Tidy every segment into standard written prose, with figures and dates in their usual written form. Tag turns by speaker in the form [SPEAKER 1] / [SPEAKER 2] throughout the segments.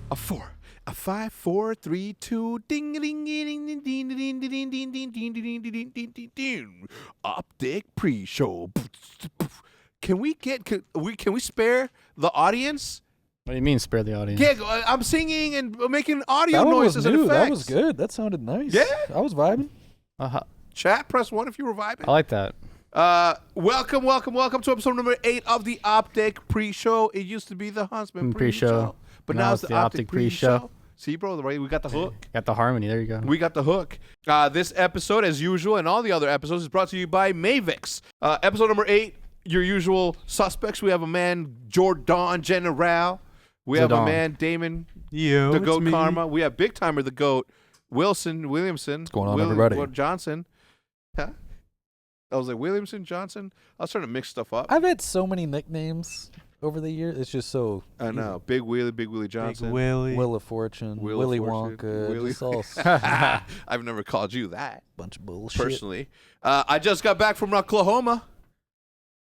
[SPEAKER 1] A 4, a 5, 4, 3, 2, ding ding ding ding ding ding ding ding ding ding ding ding ding ding ding ding. OpTic pre-show. Can we spare the audience?
[SPEAKER 2] What do you mean spare the audience?
[SPEAKER 1] Yeah, I'm singing and making audio
[SPEAKER 3] That one was
[SPEAKER 1] noises and
[SPEAKER 3] new.
[SPEAKER 1] effects.
[SPEAKER 3] That was good. That sounded nice.
[SPEAKER 1] Yeah?
[SPEAKER 3] I was vibing.
[SPEAKER 1] Chat, press 1 if you were vibing.
[SPEAKER 2] I like that.
[SPEAKER 1] Welcome to episode number 8 of the OpTic pre-show. It used to be the Huntsman pre-show, but now it's the OpTic pre-show. See, bro, right? We got the hook.
[SPEAKER 2] Got the harmony. There you go.
[SPEAKER 1] We got the hook. This episode, as usual, and all the other episodes, is brought to you by Mavix. Episode number 8, your usual suspects. We have a man, Jordan General. We have a man, Damon, the GOAT Karma. We have big timer, the GOAT, Williamson.
[SPEAKER 3] What's going on, everybody?
[SPEAKER 1] Johnson. Huh? I was like, Williamson, Johnson. I was trying to mix stuff up.
[SPEAKER 3] I've had so many nicknames over the years. It's just so.
[SPEAKER 1] I know. Big Willie Johnson.
[SPEAKER 4] Big Willie.
[SPEAKER 3] Wheel of Fortune. Willy Wonka. Just all
[SPEAKER 1] I've never called you that.
[SPEAKER 3] bunch of bullshit.
[SPEAKER 1] Personally. I just got back from Oklahoma.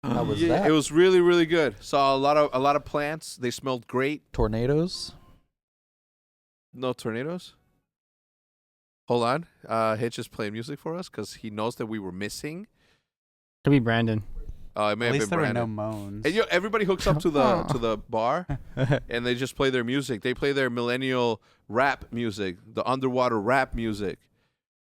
[SPEAKER 3] How was that?
[SPEAKER 1] It was really, really good. Saw a lot of plants. They smelled great.
[SPEAKER 3] Tornadoes.
[SPEAKER 1] No tornadoes. Hold on. Hitch is playing music for us because he knows that we were missing.
[SPEAKER 2] Could be Brandon.
[SPEAKER 1] It may
[SPEAKER 4] At
[SPEAKER 1] have
[SPEAKER 4] least
[SPEAKER 1] been
[SPEAKER 4] there were
[SPEAKER 1] Brandon.
[SPEAKER 4] no moans.
[SPEAKER 1] And everybody hooks up to the bar, and they just play their music. They play their millennial rap music, the underwater rap music.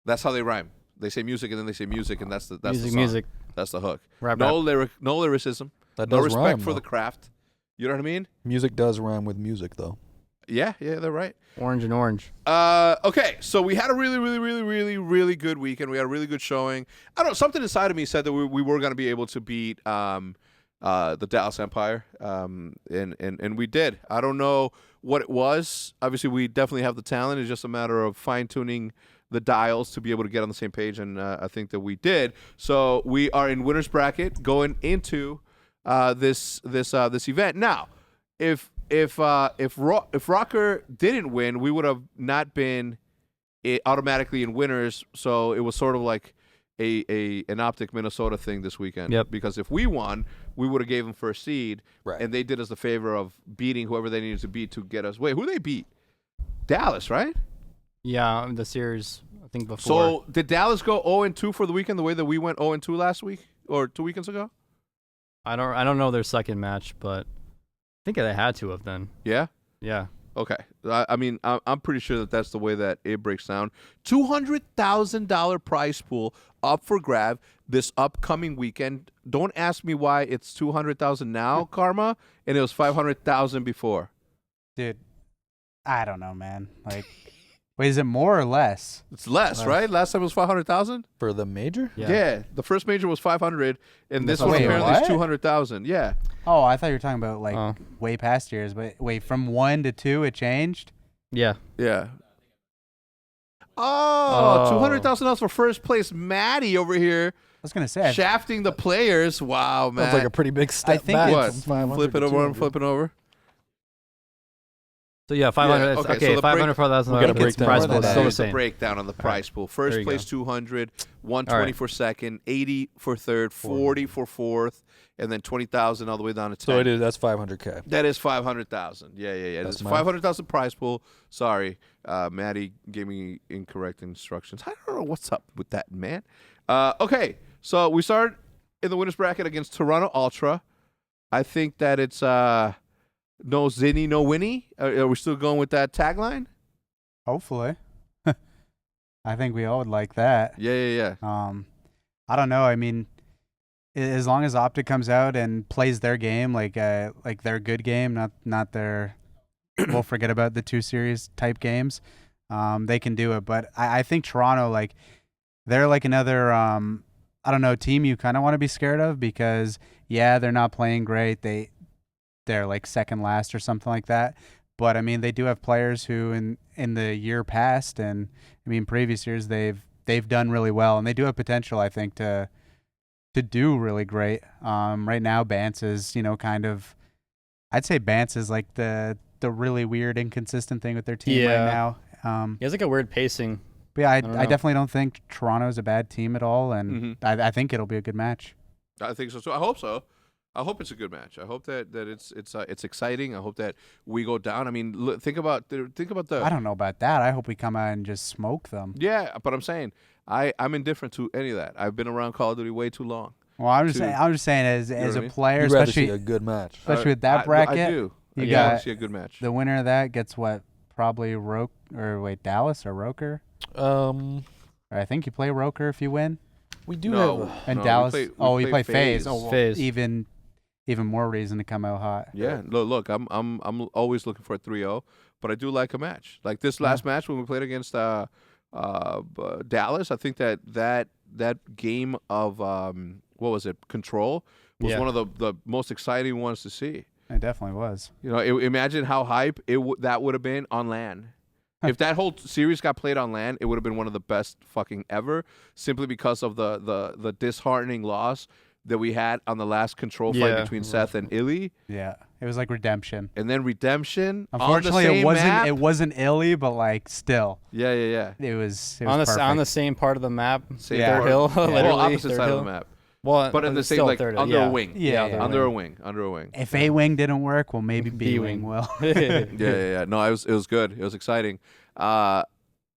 [SPEAKER 1] That's how they rhyme. They say music, and then they say music, and that's the song.
[SPEAKER 2] Music.
[SPEAKER 1] That's the hook.
[SPEAKER 2] Rap.
[SPEAKER 1] No lyricism.
[SPEAKER 3] That
[SPEAKER 1] No
[SPEAKER 3] does
[SPEAKER 1] respect
[SPEAKER 3] rhyme,
[SPEAKER 1] for
[SPEAKER 3] though.
[SPEAKER 1] the craft. You know what I mean?
[SPEAKER 3] Music does rhyme with music, though.
[SPEAKER 1] Yeah, they're right.
[SPEAKER 2] Orange and orange.
[SPEAKER 1] Okay, so we had a really good weekend. We had a really good showing. I don't know, something inside of me said that we were going to be able to beat the Dallas Empire, and we did. I don't know what it was. Obviously, we definitely have the talent. It's just a matter of fine-tuning the dials to be able to get on the same page, and I think that we did. So we are in winner's bracket going into this event. Now, if Rocker didn't win, we would have not been automatically in winners. So it was sort of like an OpTic Minnesota thing this weekend.
[SPEAKER 2] Yep.
[SPEAKER 1] Because if we won, we would have gave them first seed,
[SPEAKER 3] Right.
[SPEAKER 1] and they did us the favor of beating whoever they needed to beat to get us. Wait, who they beat? Dallas, right?
[SPEAKER 2] Yeah, the series, I think before.
[SPEAKER 1] So did Dallas go 0-2 for the weekend the way that we went 0-2 last week or 2 weekends ago?
[SPEAKER 2] I don't know their second match, but I think they had to have then.
[SPEAKER 1] Yeah.
[SPEAKER 2] Yeah.
[SPEAKER 1] Okay. I mean, I'm pretty sure that that's the way that it breaks down. $200,000 prize pool up for grab this upcoming weekend. Don't ask me why it's $200,000 now, Karma, and it was $500,000 before.
[SPEAKER 4] Dude, I don't know, man. Like, wait, is it more or less?
[SPEAKER 1] It's less, right? Last time it was $500,000.
[SPEAKER 3] For the major?
[SPEAKER 1] Yeah. The first major was $500,000, and this
[SPEAKER 4] Wait,
[SPEAKER 1] one apparently
[SPEAKER 4] what?
[SPEAKER 1] is $200,000. Yeah.
[SPEAKER 4] Oh, I thought you were talking about, like,
[SPEAKER 2] Oh.
[SPEAKER 4] way past years. But wait, from 1 to 2, it changed?
[SPEAKER 2] Yeah.
[SPEAKER 1] Yeah. Oh,
[SPEAKER 2] Oh.
[SPEAKER 1] $200,000 for first place. Maddie over here.
[SPEAKER 4] I was going to say,
[SPEAKER 1] Shafting the players. Wow, man.
[SPEAKER 3] Sounds like a pretty big step
[SPEAKER 4] think
[SPEAKER 3] back.
[SPEAKER 4] it's-
[SPEAKER 1] What?
[SPEAKER 3] From 500
[SPEAKER 1] Flip it
[SPEAKER 3] to
[SPEAKER 1] over. I'm
[SPEAKER 3] 200.
[SPEAKER 1] flipping over.
[SPEAKER 2] So yeah, 500.
[SPEAKER 1] okay,
[SPEAKER 2] Okay,
[SPEAKER 1] so the
[SPEAKER 2] 500 for $1,000.
[SPEAKER 3] We gotta break down
[SPEAKER 2] prize
[SPEAKER 3] what
[SPEAKER 2] pool.
[SPEAKER 3] that
[SPEAKER 2] Still the
[SPEAKER 1] Here's the
[SPEAKER 2] same.
[SPEAKER 1] breakdown on the prize pool. First
[SPEAKER 2] There you
[SPEAKER 1] place
[SPEAKER 2] go.
[SPEAKER 1] 200, 120
[SPEAKER 2] right.
[SPEAKER 1] for second, 80 for third, 40 for fourth, and then 20,000 all the way down to 10.
[SPEAKER 3] So it is. That's 500K.
[SPEAKER 1] That is 500,000. Yeah.
[SPEAKER 3] That's
[SPEAKER 1] It's
[SPEAKER 3] math.
[SPEAKER 1] 500,000 prize pool. Sorry, Maddie gave me incorrect instructions. I don't know what's up with that, man. Okay, so we started in the winners bracket against Toronto Ultra. I think that it's no Zinni, no Winnie. Are we still going with that tagline?
[SPEAKER 4] hopefully. I think we all would like that.
[SPEAKER 1] Yeah.
[SPEAKER 4] I don't know. I mean, as long as OpTic comes out and plays their game, like their good game, not their we'll forget about the 2 series type games, they can do it. But I think Toronto, like, they're like another I don't know, team you kind of want to be scared of because they're not playing great. They're like second last or something like that. But I mean, they do have players who in the year past and I mean previous years they've done really well, and they do have potential, I think, to do really great. Right now Bance is, kind of, I'd say Bance is like the really weird inconsistent thing with their team right
[SPEAKER 2] Yeah.
[SPEAKER 4] now.
[SPEAKER 2] He has like a weird pacing.
[SPEAKER 4] But yeah, I
[SPEAKER 2] don't know.
[SPEAKER 4] definitely don't think Toronto's a bad team at all, and
[SPEAKER 1] Mhm.
[SPEAKER 4] I think it'll be a good match.
[SPEAKER 1] I think so too. I hope so. I hope it's a good match. I hope that it's exciting. I hope that we go down. I mean, look, think about the.
[SPEAKER 4] I don't know about that. I hope we come out and just smoke them.
[SPEAKER 1] Yeah, but I'm saying I'm indifferent to any of that. I've been around Call of Duty way too long.
[SPEAKER 4] Well, I'm just saying as
[SPEAKER 1] what
[SPEAKER 4] a
[SPEAKER 1] I mean?
[SPEAKER 4] player,
[SPEAKER 5] You'd rather
[SPEAKER 4] especially
[SPEAKER 5] see a good match.
[SPEAKER 4] especially with that bracket.
[SPEAKER 1] I do.
[SPEAKER 4] You
[SPEAKER 1] I want
[SPEAKER 4] got
[SPEAKER 1] to see a good match.
[SPEAKER 4] the winner of that gets what? Probably Dallas or Roker. Or I think you play Roker if you win.
[SPEAKER 5] We do
[SPEAKER 1] No.
[SPEAKER 5] have.
[SPEAKER 4] And
[SPEAKER 1] we
[SPEAKER 4] Dallas.
[SPEAKER 1] play-
[SPEAKER 4] you play FaZe.
[SPEAKER 1] FaZe.
[SPEAKER 4] Oh, well,
[SPEAKER 2] FaZe.
[SPEAKER 4] even more reason to come out hot.
[SPEAKER 1] Yeah, look, I'm always looking for a 3-0, but I do like a match. Like this last match when we played against Dallas, I think that game of what was it? Control was
[SPEAKER 2] Yeah.
[SPEAKER 1] one of the most exciting ones to see.
[SPEAKER 4] It definitely was.
[SPEAKER 1] You know, imagine how hype that would have been on LAN. If that whole series got played on LAN, it would have been one of the best fucking ever, simply because of the disheartening loss that we had on the last control fight
[SPEAKER 2] Yeah.
[SPEAKER 1] between Seth and Illy,
[SPEAKER 4] Yeah, it was like redemption.
[SPEAKER 1] and then redemption.
[SPEAKER 4] Unfortunately,
[SPEAKER 1] on the same map.
[SPEAKER 4] it wasn't illy, but like still,
[SPEAKER 1] Yeah.
[SPEAKER 4] it was
[SPEAKER 2] on the
[SPEAKER 4] perfect.
[SPEAKER 2] same part of the map,
[SPEAKER 1] Same
[SPEAKER 4] Yeah.
[SPEAKER 2] third
[SPEAKER 1] part.
[SPEAKER 2] hill,
[SPEAKER 4] Yeah.
[SPEAKER 2] literally
[SPEAKER 1] Well, opposite
[SPEAKER 2] third
[SPEAKER 1] side
[SPEAKER 2] hill.
[SPEAKER 1] of the map,
[SPEAKER 2] Well,
[SPEAKER 1] but in the same
[SPEAKER 2] still
[SPEAKER 1] like
[SPEAKER 2] third hill,
[SPEAKER 1] under
[SPEAKER 2] yeah.
[SPEAKER 1] a wing.
[SPEAKER 4] Yeah,
[SPEAKER 2] other
[SPEAKER 1] under
[SPEAKER 2] wing.
[SPEAKER 1] a wing.
[SPEAKER 4] If A wing didn't work, well, maybe B wing
[SPEAKER 2] B-wing.
[SPEAKER 4] will.
[SPEAKER 1] Yeah. No, it was good. It was exciting. I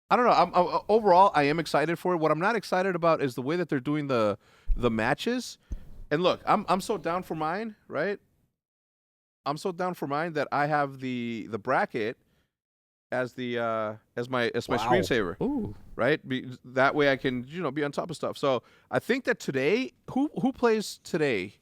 [SPEAKER 1] don't know. I'm overall, I am excited for it. What I'm not excited about is the way that they're doing the matches. And look, I'm so down for mine, right? I'm so down for mine that I have the bracket as my screensaver,
[SPEAKER 2] Ooh.
[SPEAKER 1] right? That way I can be on top of stuff. So I think that today, who plays today?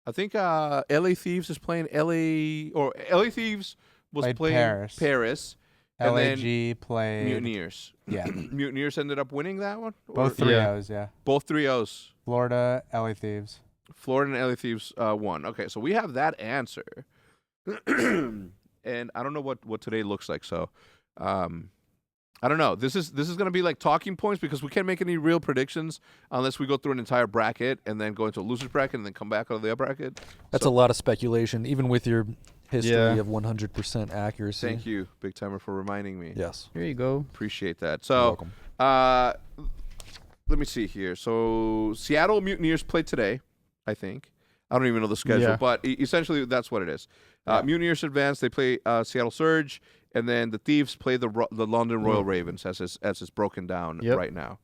[SPEAKER 1] I think LA Thieves is playing LA Thieves was
[SPEAKER 4] Played
[SPEAKER 1] playing Paris. And then
[SPEAKER 4] LAG played.
[SPEAKER 1] Mutineers.
[SPEAKER 4] Yeah,
[SPEAKER 1] Mutineers ended up winning that one?
[SPEAKER 4] both
[SPEAKER 1] Or-
[SPEAKER 4] 3-0s. Yeah,
[SPEAKER 1] Both 3-0s.
[SPEAKER 4] Florida, LA Thieves.
[SPEAKER 1] Florida and LA Thieves won. Okay, so we have that answer. And I don't know what today looks like, so I don't know. This is going to be like talking points because we can't make any real predictions unless we go through an entire bracket and then go into a loser's bracket and then come back out of the bracket.
[SPEAKER 5] That's a lot of speculation, even with your history
[SPEAKER 2] Yeah.
[SPEAKER 5] of 100% accuracy.
[SPEAKER 1] Thank you, Big Timer, for reminding me.
[SPEAKER 5] Yes.
[SPEAKER 2] Here you go.
[SPEAKER 1] Appreciate that.
[SPEAKER 5] You're
[SPEAKER 1] So,
[SPEAKER 5] welcome.
[SPEAKER 1] let me see here. So, Seattle Mutineers played today, I think. I don't even know the schedule,
[SPEAKER 2] Yeah.
[SPEAKER 1] but essentially that's what it is. Mutineers advance. They play Seattle Surge, and then the Thieves play the London Royal Ravens as it's broken down
[SPEAKER 2] Yep.
[SPEAKER 1] right now.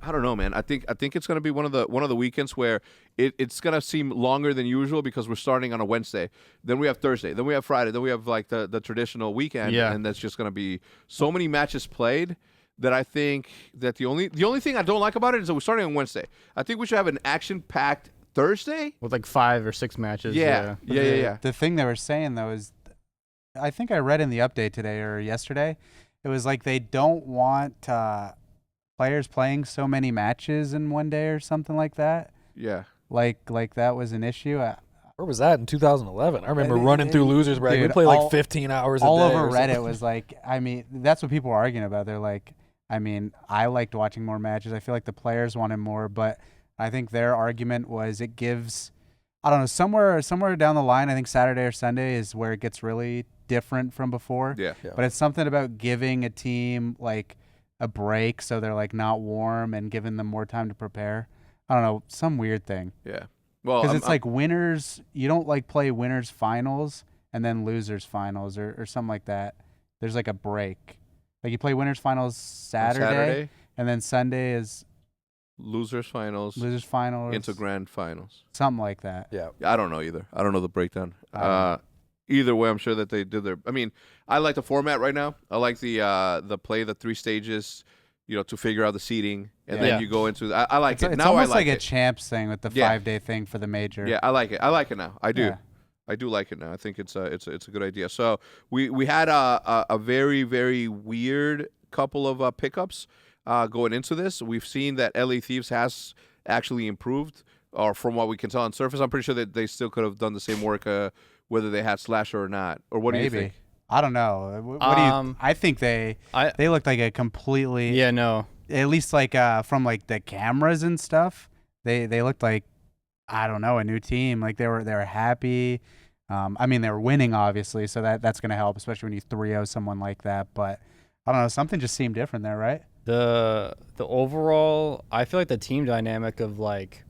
[SPEAKER 1] I don't know, man. I think it's going to be one of the weekends where it's going to seem longer than usual because we're starting on a Wednesday. Then we have Thursday. Then we have Friday. Then we have like the traditional weekend.
[SPEAKER 2] Yeah.
[SPEAKER 1] And that's just going to be so many matches played that I think that the only thing I don't like about it is that we're starting on Wednesday. I think we should have an action-packed Thursday.
[SPEAKER 2] With like 5 or 6 matches.
[SPEAKER 1] Yeah.
[SPEAKER 4] The thing they were saying though is, I think I read in the update today or yesterday, it was like they don't want players playing so many matches in one day or something like that.
[SPEAKER 1] Yeah.
[SPEAKER 4] Like that was an issue.
[SPEAKER 5] Where was that in 2011? I remember
[SPEAKER 4] Dude,
[SPEAKER 5] running through losers bracket. We
[SPEAKER 4] dude,
[SPEAKER 5] played
[SPEAKER 4] all-
[SPEAKER 5] like 15 hours a
[SPEAKER 4] All
[SPEAKER 5] day.
[SPEAKER 4] over
[SPEAKER 5] or
[SPEAKER 4] Reddit
[SPEAKER 5] something.
[SPEAKER 4] was like, I mean, that's what people were arguing about. They're like, I mean, I liked watching more matches. I feel like the players wanted more, but I think their argument was it gives, I don't know, somewhere down the line, I think Saturday or Sunday is where it gets really different from before.
[SPEAKER 1] Yeah.
[SPEAKER 5] Yeah.
[SPEAKER 4] But it's something about giving a team like a break so they're like not warm and giving them more time to prepare. I don't know, some weird thing.
[SPEAKER 1] Yeah. Well,
[SPEAKER 4] Because it's like winners, you don't like play winners finals and then losers finals or something like that. There's like a break. Like you play winners finals Saturday, and then Sunday is
[SPEAKER 1] losers finals
[SPEAKER 4] losers finals
[SPEAKER 1] into grand finals.
[SPEAKER 4] something like that.
[SPEAKER 5] Yeah.
[SPEAKER 1] I don't know either. I don't know the breakdown.
[SPEAKER 4] I don't know.
[SPEAKER 1] Either way, I'm sure that they did their. I mean, I like the format right now. I like the play the 3 stages, to figure out the seating, and
[SPEAKER 4] Yeah.
[SPEAKER 1] then you go into. I like it
[SPEAKER 4] It's
[SPEAKER 1] now.
[SPEAKER 4] almost
[SPEAKER 1] I like
[SPEAKER 4] a
[SPEAKER 1] it.
[SPEAKER 4] champs thing with the
[SPEAKER 1] Yeah.
[SPEAKER 4] 5-day thing for the major.
[SPEAKER 1] Yeah, I like it. I like it now. I do.
[SPEAKER 4] Yeah.
[SPEAKER 1] I do like it now. I think it's a good idea. So we had a very very weird couple of pickups going into this. We've seen that LA Thieves has actually improved, or from what we can tell on surface, I'm pretty sure that they still could have done the same work whether they had Slasher or not. Or what do you
[SPEAKER 4] Maybe.
[SPEAKER 1] think?
[SPEAKER 4] I don't know. What do you? I think they looked like a completely.
[SPEAKER 2] Yeah, no.
[SPEAKER 4] At least like from like the cameras and stuff, they looked like, I don't know, a new team. Like they were happy. I mean, they were winning obviously, so that's gonna help, especially when you 3-0 someone like that. But I don't know, something just seemed different there, right?
[SPEAKER 2] The overall, I feel like the team dynamic of like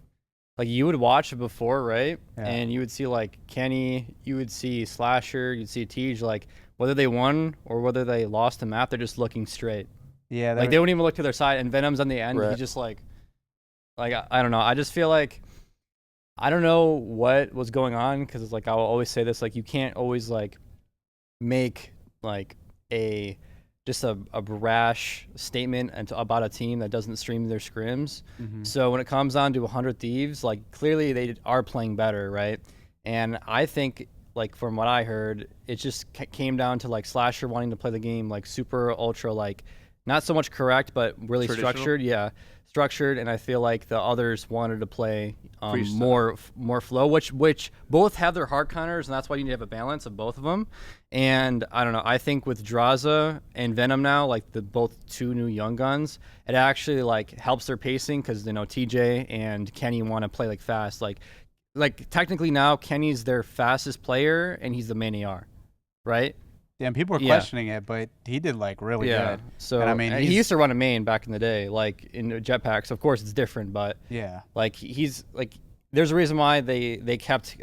[SPEAKER 2] like you would watch it before, right?
[SPEAKER 4] Yeah.
[SPEAKER 2] And you would see like Kenny, you would see Slasher, you'd see Tej, like whether they won or whether they lost the map, they're just looking straight.
[SPEAKER 4] Yeah,
[SPEAKER 2] Like they wouldn't even look to their side. And Venom's on the end.
[SPEAKER 5] Right.
[SPEAKER 2] He just like I don't know. I just feel like I don't know what was going on because it's like I will always say this, like you can't always like make like just a brash statement about a team that doesn't stream their scrims. So when it comes down to 100 Thieves, like clearly they are playing better, right? And I think like from what I heard, it just came down to like Slasher wanting to play the game like super ultra like not so much correct, but really structured. Yeah, structured. And I feel like the others wanted to play more flow, which both have their hard counters, and that's why you need to have a balance of both of them. And I don't know. I think with Draza and Venom now, like the both two new young guns, it actually like helps their pacing because TJ and Kenny want to play like fast. Like technically now Kenny's their fastest player and he's the main AR, right?
[SPEAKER 4] Yeah, and people were questioning it, but he did like really good.
[SPEAKER 2] So
[SPEAKER 4] and, I mean,
[SPEAKER 2] he used to run a main back in the day, like in jetpacks. Of course, it's different, but
[SPEAKER 4] yeah,
[SPEAKER 2] like he's like there's a reason why they kept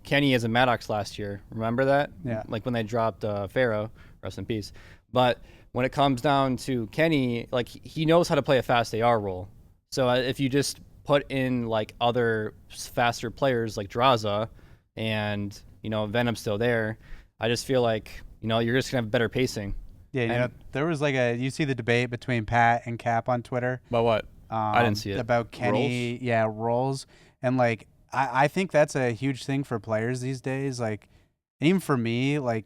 [SPEAKER 2] Kenny as a Maddox last year. Remember that?
[SPEAKER 4] Yeah.
[SPEAKER 2] Like when they dropped Pharaoh, rest in peace. But when it comes down to Kenny, like he knows how to play a fast AR role. So if you just put in like other faster players like Draza and Venom's still there, I just feel like, you're just going to have better pacing.
[SPEAKER 4] Yeah, there was like you see the debate between Pat and Cap on Twitter.
[SPEAKER 2] About what? I didn't see it.
[SPEAKER 4] About Kenny, roles. And like, I think that's a huge thing for players these days. Like, even for me, like,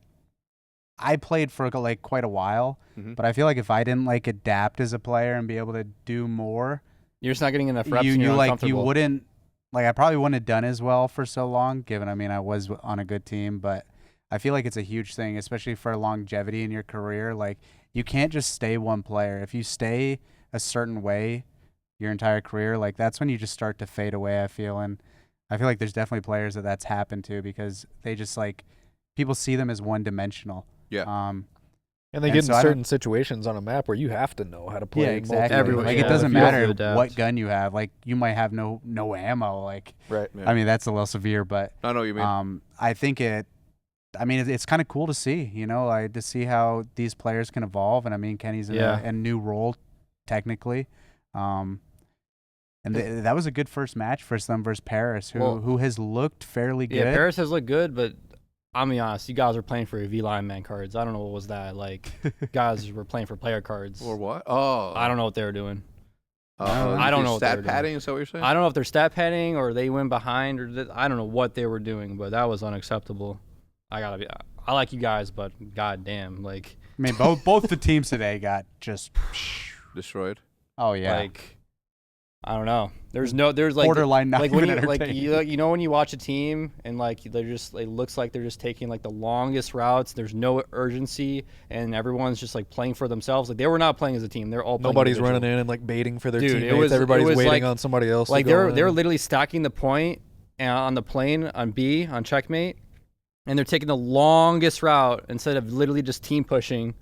[SPEAKER 4] I played for like quite a while, but I feel like if I didn't like adapt as a player and be able to do more,
[SPEAKER 2] you're just not getting enough reps.
[SPEAKER 4] You wouldn't, like, I probably wouldn't have done as well for so long, given, I was on a good team, but I feel like it's a huge thing, especially for longevity in your career. Like, you can't just stay one player. If you stay a certain way your entire career, like, that's when you just start to fade away, I feel. And I feel like there's definitely players that's happened to because they just, like, people see them as one-dimensional.
[SPEAKER 1] Yeah.
[SPEAKER 5] And they get in certain situations on a map where you have to know how to play.
[SPEAKER 4] Yeah, exactly.
[SPEAKER 2] Everywhere.
[SPEAKER 4] Like, it doesn't matter what gun you have. Like, you might have no ammo. Like,
[SPEAKER 5] right.
[SPEAKER 1] Yeah.
[SPEAKER 4] I mean, that's a little severe, but
[SPEAKER 1] I know what you mean.
[SPEAKER 4] I think it's kind of cool to see, to see how these players can evolve. And I mean, Kenny's in a new role, technically. And that was a good first match for them versus Paris, who has looked fairly good.
[SPEAKER 2] Yeah, Paris has looked good, but I'm be honest, you guys were playing for V Line Man cards. I don't know what was that. Like, guys were playing for player cards.
[SPEAKER 1] Or what? Oh.
[SPEAKER 2] I don't know what they were doing.
[SPEAKER 1] I
[SPEAKER 2] don't know what
[SPEAKER 1] stat
[SPEAKER 2] they're
[SPEAKER 1] padding.
[SPEAKER 2] doing.
[SPEAKER 1] Is that what you're saying?
[SPEAKER 2] I don't know if they're stat padding or they went behind or I don't know what they were doing, but that was unacceptable. I like you guys, but goddamn, like.
[SPEAKER 4] I mean, both the teams today got just
[SPEAKER 1] destroyed.
[SPEAKER 4] Oh yeah.
[SPEAKER 2] Like, I don't know. There's like
[SPEAKER 4] borderline not
[SPEAKER 2] like
[SPEAKER 4] even
[SPEAKER 2] when you
[SPEAKER 4] entertaining.
[SPEAKER 2] when you watch a team and like they're just it looks like they're just taking like the longest routes. There's no urgency and everyone's just like playing for themselves. Like they were not playing as a team. They're all playing
[SPEAKER 5] nobody's
[SPEAKER 2] individual.
[SPEAKER 5] running in and like baiting for their
[SPEAKER 2] Dude,
[SPEAKER 5] teammates. Everybody's waiting
[SPEAKER 2] like,
[SPEAKER 5] on somebody else.
[SPEAKER 2] Like
[SPEAKER 5] they're
[SPEAKER 2] literally stacking the point on the plane on B on checkmate, and they're taking the longest route instead of literally just team pushing.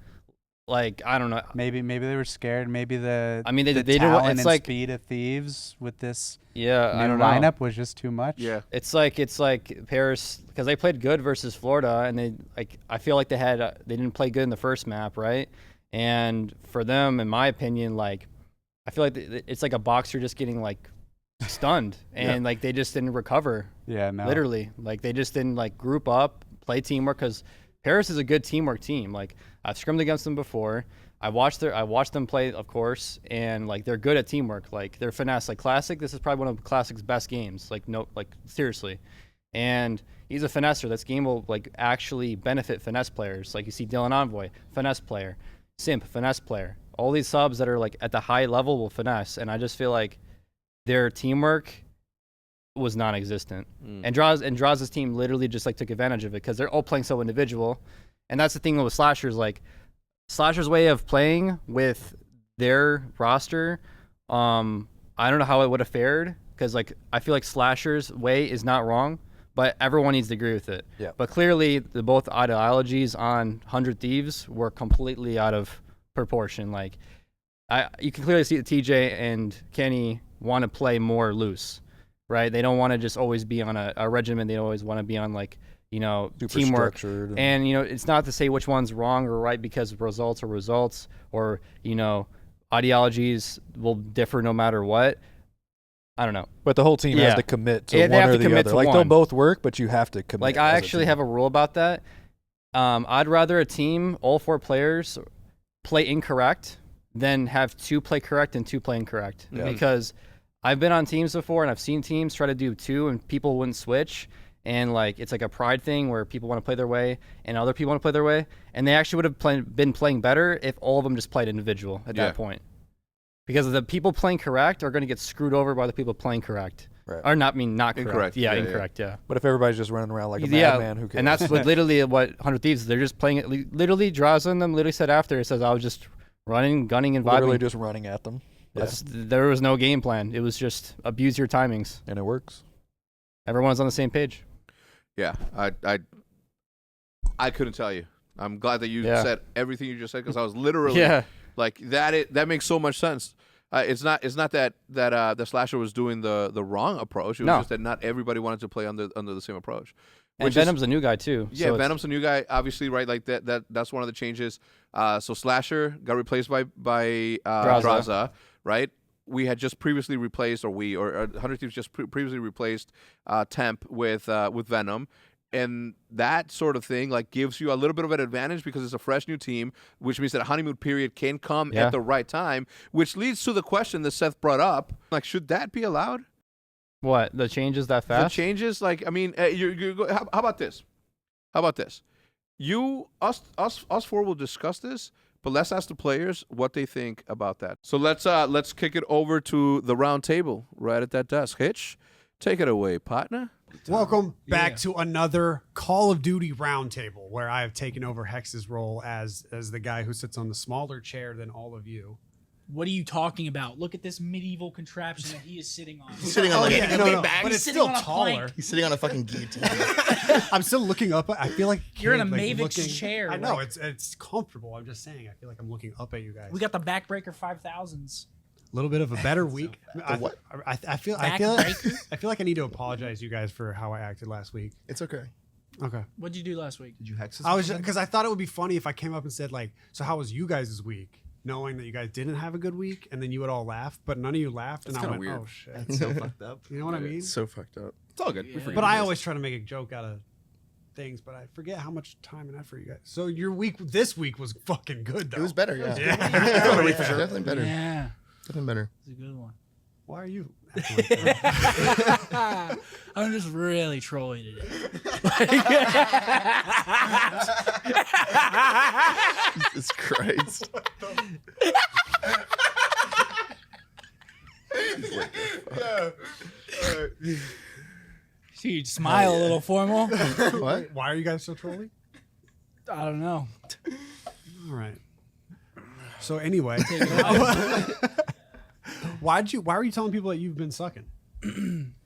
[SPEAKER 2] Like, I don't know.
[SPEAKER 4] Maybe they were scared. Maybe the
[SPEAKER 2] they
[SPEAKER 4] talent
[SPEAKER 2] it's
[SPEAKER 4] and
[SPEAKER 2] like
[SPEAKER 4] speed of Thieves with this
[SPEAKER 2] new
[SPEAKER 4] I don't lineup was just too much.
[SPEAKER 1] Yeah.
[SPEAKER 2] It's like Paris because they played good versus Florida, and they I feel like they didn't play good in the first map, right? And for them, in my opinion, like I feel like it's like a boxer just getting like stunned, and like they just didn't recover.
[SPEAKER 4] Yeah, no.
[SPEAKER 2] Literally, like they just didn't like group up, play teamwork because Paris is a good teamwork team. Like I've scrimmed against them before. I watched them play, of course, and like they're good at teamwork. Like they're finesse. Like Classic, this is probably one of Classic's best games. Like seriously. And he's a finesser. This game will like actually benefit finesse players. Like you see Dylan Envoy, finesse player, Simp, finesse player. All these subs that are like at the high level will finesse. And I just feel like their teamwork was non-existent. And Draw's team literally just like took advantage of it because they're all playing so individual. And that's the thing with Slashers, like Slasher's way of playing with their roster, I don't know how it would have fared because like I feel like Slasher's way is not wrong, but everyone needs to agree with it.
[SPEAKER 5] Yeah.
[SPEAKER 2] But clearly the both ideologies on 100 Thieves were completely out of proportion. Like you can clearly see that TJ and Kenny want to play more loose. right? They don't want to just always be on a regimen. They always want to be on like,
[SPEAKER 5] Super
[SPEAKER 2] teamwork.
[SPEAKER 5] structured
[SPEAKER 2] And, it's not to say which one's wrong or right because results are results or, ideologies will differ no matter what. I don't know.
[SPEAKER 5] But the whole team has to commit to one or the other. Like they'll both work, but you have to commit.
[SPEAKER 2] Like I actually have a rule about that. I'd rather a team, all 4 players, play incorrect than have 2 play correct and 2 play incorrect.
[SPEAKER 5] Yeah.
[SPEAKER 2] Because I've been on teams before and I've seen teams try to do 2 and people wouldn't switch. And like it's like a pride thing where people want to play their way and other people want to play their way. And they actually would have been playing better if all of them just played individual at that point. Because the people playing correct are going to get screwed over by the people playing correct.
[SPEAKER 5] Right.
[SPEAKER 2] Or not correct.
[SPEAKER 1] Incorrect.
[SPEAKER 2] Yeah, incorrect, yeah.
[SPEAKER 5] But if everybody's just running around like a madman, who cares?
[SPEAKER 2] And that's literally what 100 Thieves, they're just playing it. Literally, draws on them, literally said after, it says, I was just running, gunning, and vibing.
[SPEAKER 5] Literally just running at them. Yeah.
[SPEAKER 2] There was no game plan. It was just abuse your timings.
[SPEAKER 5] And it works.
[SPEAKER 2] Everyone's on the same page.
[SPEAKER 1] Yeah, I couldn't tell you. I'm glad that you said everything you just said because I was literally like that. That makes so much sense. It's not that the Slasher was doing the wrong approach. It was just that not everybody wanted to play under the same approach.
[SPEAKER 2] And Venom's a new guy too.
[SPEAKER 1] Yeah, so Venom's a new guy, obviously, right? Like that's one of the changes. So Slasher got replaced by Draza, right? We had just previously replaced, or 100 Thieves just previously replaced Temp with Venom. And that sort of thing like gives you a little bit of an advantage because it's a fresh new team, which means that a honeymoon period can come at the right time, which leads to the question that Seth brought up. Like, should that be allowed?
[SPEAKER 2] What? The changes that fast?
[SPEAKER 1] The changes? Like, I mean, how about this? How about this? Us 4 will discuss this, but let's ask the players what they think about that. So let's kick it over to the round table right at that desk. Hitch, take it away, partner.
[SPEAKER 6] Welcome back to another Call of Duty roundtable where I have taken over Hex's role as the guy who sits on the smaller chair than all of you.
[SPEAKER 7] What are you talking about? Look at this medieval contraption that he is sitting on.
[SPEAKER 8] He's sitting on like a big bag.
[SPEAKER 6] But it's still taller.
[SPEAKER 8] He's sitting on a fucking guillotine.
[SPEAKER 6] I'm still looking up. I feel like
[SPEAKER 7] You're in a
[SPEAKER 6] like
[SPEAKER 7] Mavic chair.
[SPEAKER 6] I know it's comfortable. I'm just saying. I feel like I'm looking up at you guys.
[SPEAKER 7] We got the Backbreaker 5000s.
[SPEAKER 6] A little bit of a better week.
[SPEAKER 8] What?
[SPEAKER 6] I feel like I need to apologize to you guys for how I acted last week.
[SPEAKER 8] It's okay.
[SPEAKER 6] Okay.
[SPEAKER 7] What'd you do last week?
[SPEAKER 8] Did you hex us?
[SPEAKER 6] I was because I thought it would be funny if I came up and said like, so how was you guys' week? Knowing that you guys didn't have a good week, and then you would all laugh, but none of you laughed, and I went,
[SPEAKER 9] weird.
[SPEAKER 6] "Oh shit!"
[SPEAKER 9] That's so fucked up.
[SPEAKER 6] You know what I mean?
[SPEAKER 9] It's so fucked up.
[SPEAKER 1] It's all good.
[SPEAKER 7] Yeah.
[SPEAKER 6] But I always try to make a joke out of things, but I forget how much time and effort you guys. So your week, this week was fucking good, though.
[SPEAKER 8] It was better, yeah.
[SPEAKER 6] Yeah.
[SPEAKER 8] For sure. Definitely better.
[SPEAKER 7] Yeah,
[SPEAKER 8] Definitely better.
[SPEAKER 7] it's a good one.
[SPEAKER 6] Why are you?
[SPEAKER 7] I'm just really trolling today.
[SPEAKER 8] Jesus Christ.
[SPEAKER 7] So you smile a little formal.
[SPEAKER 8] What?
[SPEAKER 6] Why are you guys so trolling?
[SPEAKER 7] I don't know.
[SPEAKER 6] All right. So anyway, why were you telling people that you've been sucking?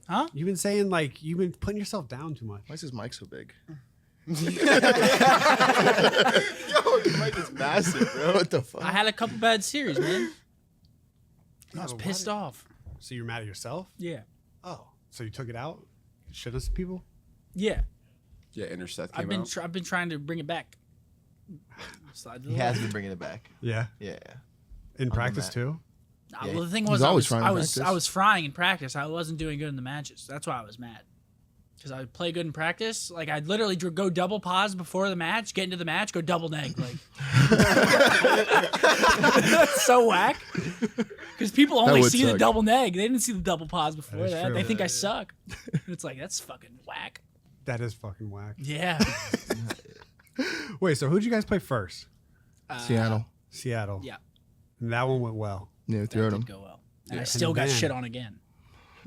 [SPEAKER 7] Huh?
[SPEAKER 6] You've been saying like you've been putting yourself down too much.
[SPEAKER 8] Why is his mic so big?
[SPEAKER 9] Yo, your mic is massive, bro.
[SPEAKER 8] What the fuck?
[SPEAKER 7] I had a couple bad series, man. I was pissed off.
[SPEAKER 6] So you're mad at yourself?
[SPEAKER 7] Yeah.
[SPEAKER 6] Oh, so you took it out? Shit us people?
[SPEAKER 7] Yeah.
[SPEAKER 9] Yeah, Inner Seth came
[SPEAKER 7] I've been trying to bring it back.
[SPEAKER 9] He has been bringing it back.
[SPEAKER 6] Yeah.
[SPEAKER 9] Yeah.
[SPEAKER 6] In
[SPEAKER 9] the
[SPEAKER 6] practice
[SPEAKER 9] mat.
[SPEAKER 6] too?
[SPEAKER 7] Nah,
[SPEAKER 9] Yeah,
[SPEAKER 7] well, the thing
[SPEAKER 8] he's
[SPEAKER 7] was,
[SPEAKER 8] always frying in
[SPEAKER 7] I
[SPEAKER 8] practice.
[SPEAKER 7] was frying in practice. I wasn't doing good in the matches. That's why I was mad. Because I would play good in practice. Like, I'd literally go double pause before the match, get into the match, go double neg. Like, that's so whack. Because people only
[SPEAKER 8] would
[SPEAKER 7] see the
[SPEAKER 8] suck.
[SPEAKER 7] double neg. They didn't see the double pause before
[SPEAKER 6] That is
[SPEAKER 7] that.
[SPEAKER 6] true.
[SPEAKER 7] They think I suck. It's like, that's fucking whack.
[SPEAKER 6] That is fucking whack.
[SPEAKER 7] Yeah.
[SPEAKER 6] Wait, so who'd you guys play first?
[SPEAKER 8] Seattle.
[SPEAKER 6] Seattle.
[SPEAKER 7] Yeah.
[SPEAKER 6] And that one went well.
[SPEAKER 8] Yeah, we
[SPEAKER 7] That
[SPEAKER 8] threw at
[SPEAKER 7] did
[SPEAKER 8] him.
[SPEAKER 7] go well. And I still got
[SPEAKER 6] then-
[SPEAKER 7] shit on again.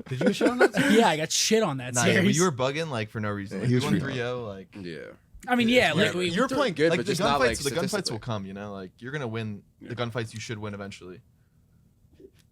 [SPEAKER 6] Did you get shit on that?
[SPEAKER 7] Yeah, I got shit on that
[SPEAKER 10] Nah, yeah, but
[SPEAKER 7] series.
[SPEAKER 10] you were bugging like for no reason.
[SPEAKER 8] Yeah,
[SPEAKER 10] Like,
[SPEAKER 8] he
[SPEAKER 10] we
[SPEAKER 8] was
[SPEAKER 10] won
[SPEAKER 8] freaking
[SPEAKER 10] 3-0. Like,
[SPEAKER 1] Yeah.
[SPEAKER 7] I mean, yeah, like
[SPEAKER 9] You were playing good,
[SPEAKER 10] like
[SPEAKER 9] but
[SPEAKER 10] the
[SPEAKER 9] just not like
[SPEAKER 10] gunfights. The gunfights
[SPEAKER 9] statistically.
[SPEAKER 10] will come. You know, like you're gonna win the gunfights. You should win eventually.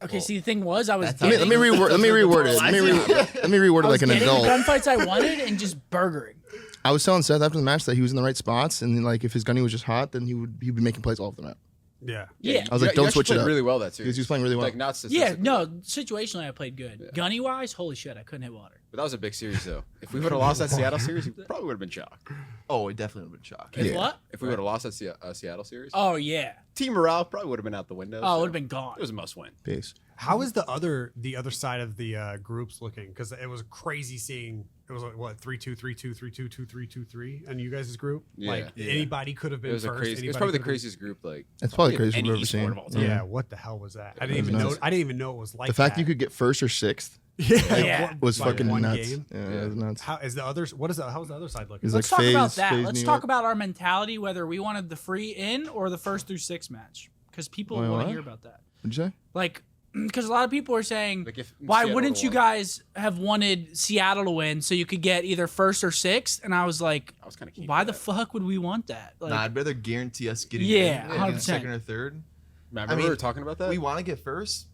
[SPEAKER 7] Okay, see, the thing was, I was
[SPEAKER 10] That's
[SPEAKER 7] getting,
[SPEAKER 8] Let me reword it. Let me reword it
[SPEAKER 7] I was
[SPEAKER 8] like an
[SPEAKER 7] getting
[SPEAKER 8] adult.
[SPEAKER 7] the gunfights I wanted and just burgering.
[SPEAKER 8] I was telling Seth after the match that he was in the right spots, and then, like if his gunny was just hot, then he'd be making plays all of the map.
[SPEAKER 6] Yeah.
[SPEAKER 7] Yeah.
[SPEAKER 8] I was like, don't switch it up.
[SPEAKER 9] Really well that
[SPEAKER 8] Because
[SPEAKER 9] series.
[SPEAKER 8] he was playing really well.
[SPEAKER 9] Like not
[SPEAKER 7] Yeah,
[SPEAKER 9] statistically.
[SPEAKER 7] no, situationally I played good.
[SPEAKER 9] Yeah.
[SPEAKER 7] Gunny wise, holy shit, I couldn't hit water.
[SPEAKER 9] But that was a big series though. If we would have lost that Seattle series, we probably would have been shocked.
[SPEAKER 10] Oh, it definitely would have been shocked.
[SPEAKER 7] If what?
[SPEAKER 9] If we would have lost that Seattle series,
[SPEAKER 7] Oh yeah.
[SPEAKER 9] team morale probably would have been out the window.
[SPEAKER 7] Oh, it
[SPEAKER 9] so
[SPEAKER 7] would have been gone.
[SPEAKER 9] It was a must win.
[SPEAKER 8] Peace.
[SPEAKER 6] How is the other side of the groups looking? Because it was crazy seeing it was like what 3-2, 3-2, 3-2, 2-3, 2-3, and you guys' group.
[SPEAKER 9] Yeah.
[SPEAKER 6] Like
[SPEAKER 9] Yeah.
[SPEAKER 6] anybody could have
[SPEAKER 9] It
[SPEAKER 6] been
[SPEAKER 9] was
[SPEAKER 6] first.
[SPEAKER 9] a crazy. It was
[SPEAKER 6] anybody
[SPEAKER 9] probably the
[SPEAKER 6] could have been-
[SPEAKER 9] craziest group. Like
[SPEAKER 8] That's probably the
[SPEAKER 9] of
[SPEAKER 8] craziest
[SPEAKER 9] any
[SPEAKER 8] we've ever
[SPEAKER 9] esport
[SPEAKER 8] seen.
[SPEAKER 9] of all time.
[SPEAKER 6] Yeah, what the hell was that? I didn't
[SPEAKER 8] It was
[SPEAKER 6] even know.
[SPEAKER 8] nuts.
[SPEAKER 6] I didn't even know it was like
[SPEAKER 8] The fact
[SPEAKER 6] that.
[SPEAKER 8] you could get first or sixth
[SPEAKER 7] Yeah.
[SPEAKER 8] was
[SPEAKER 6] Like
[SPEAKER 8] fucking
[SPEAKER 6] one
[SPEAKER 8] nuts.
[SPEAKER 6] game?
[SPEAKER 8] Yeah, it was nuts.
[SPEAKER 6] How is the others? What is the? How's the other side looking?
[SPEAKER 8] He's
[SPEAKER 7] Let's
[SPEAKER 8] like
[SPEAKER 7] talk about
[SPEAKER 8] FaZe,
[SPEAKER 7] that.
[SPEAKER 8] FaZe
[SPEAKER 7] Let's
[SPEAKER 8] New
[SPEAKER 7] talk
[SPEAKER 8] York.
[SPEAKER 7] about our mentality, whether we wanted the free in or the first through 6 match, because people
[SPEAKER 8] Wait,
[SPEAKER 7] want
[SPEAKER 8] what?
[SPEAKER 7] to hear about that.
[SPEAKER 8] What'd you say?
[SPEAKER 7] Like, because a lot of people are saying,
[SPEAKER 9] Like if
[SPEAKER 7] why
[SPEAKER 9] Seattle
[SPEAKER 7] wouldn't you
[SPEAKER 9] won.
[SPEAKER 7] guys have wanted Seattle to win so you could get either first or sixth? And I was like,
[SPEAKER 9] I was kind of keen.
[SPEAKER 7] why
[SPEAKER 9] for
[SPEAKER 7] the
[SPEAKER 9] that.
[SPEAKER 7] fuck would we want that? Like,
[SPEAKER 10] Nah, I'd rather guarantee us getting
[SPEAKER 7] Yeah,
[SPEAKER 10] in,
[SPEAKER 7] 100%.
[SPEAKER 10] second or third.
[SPEAKER 9] Remember
[SPEAKER 10] I
[SPEAKER 9] we
[SPEAKER 10] mean,
[SPEAKER 9] were talking about that.
[SPEAKER 10] We want to get first,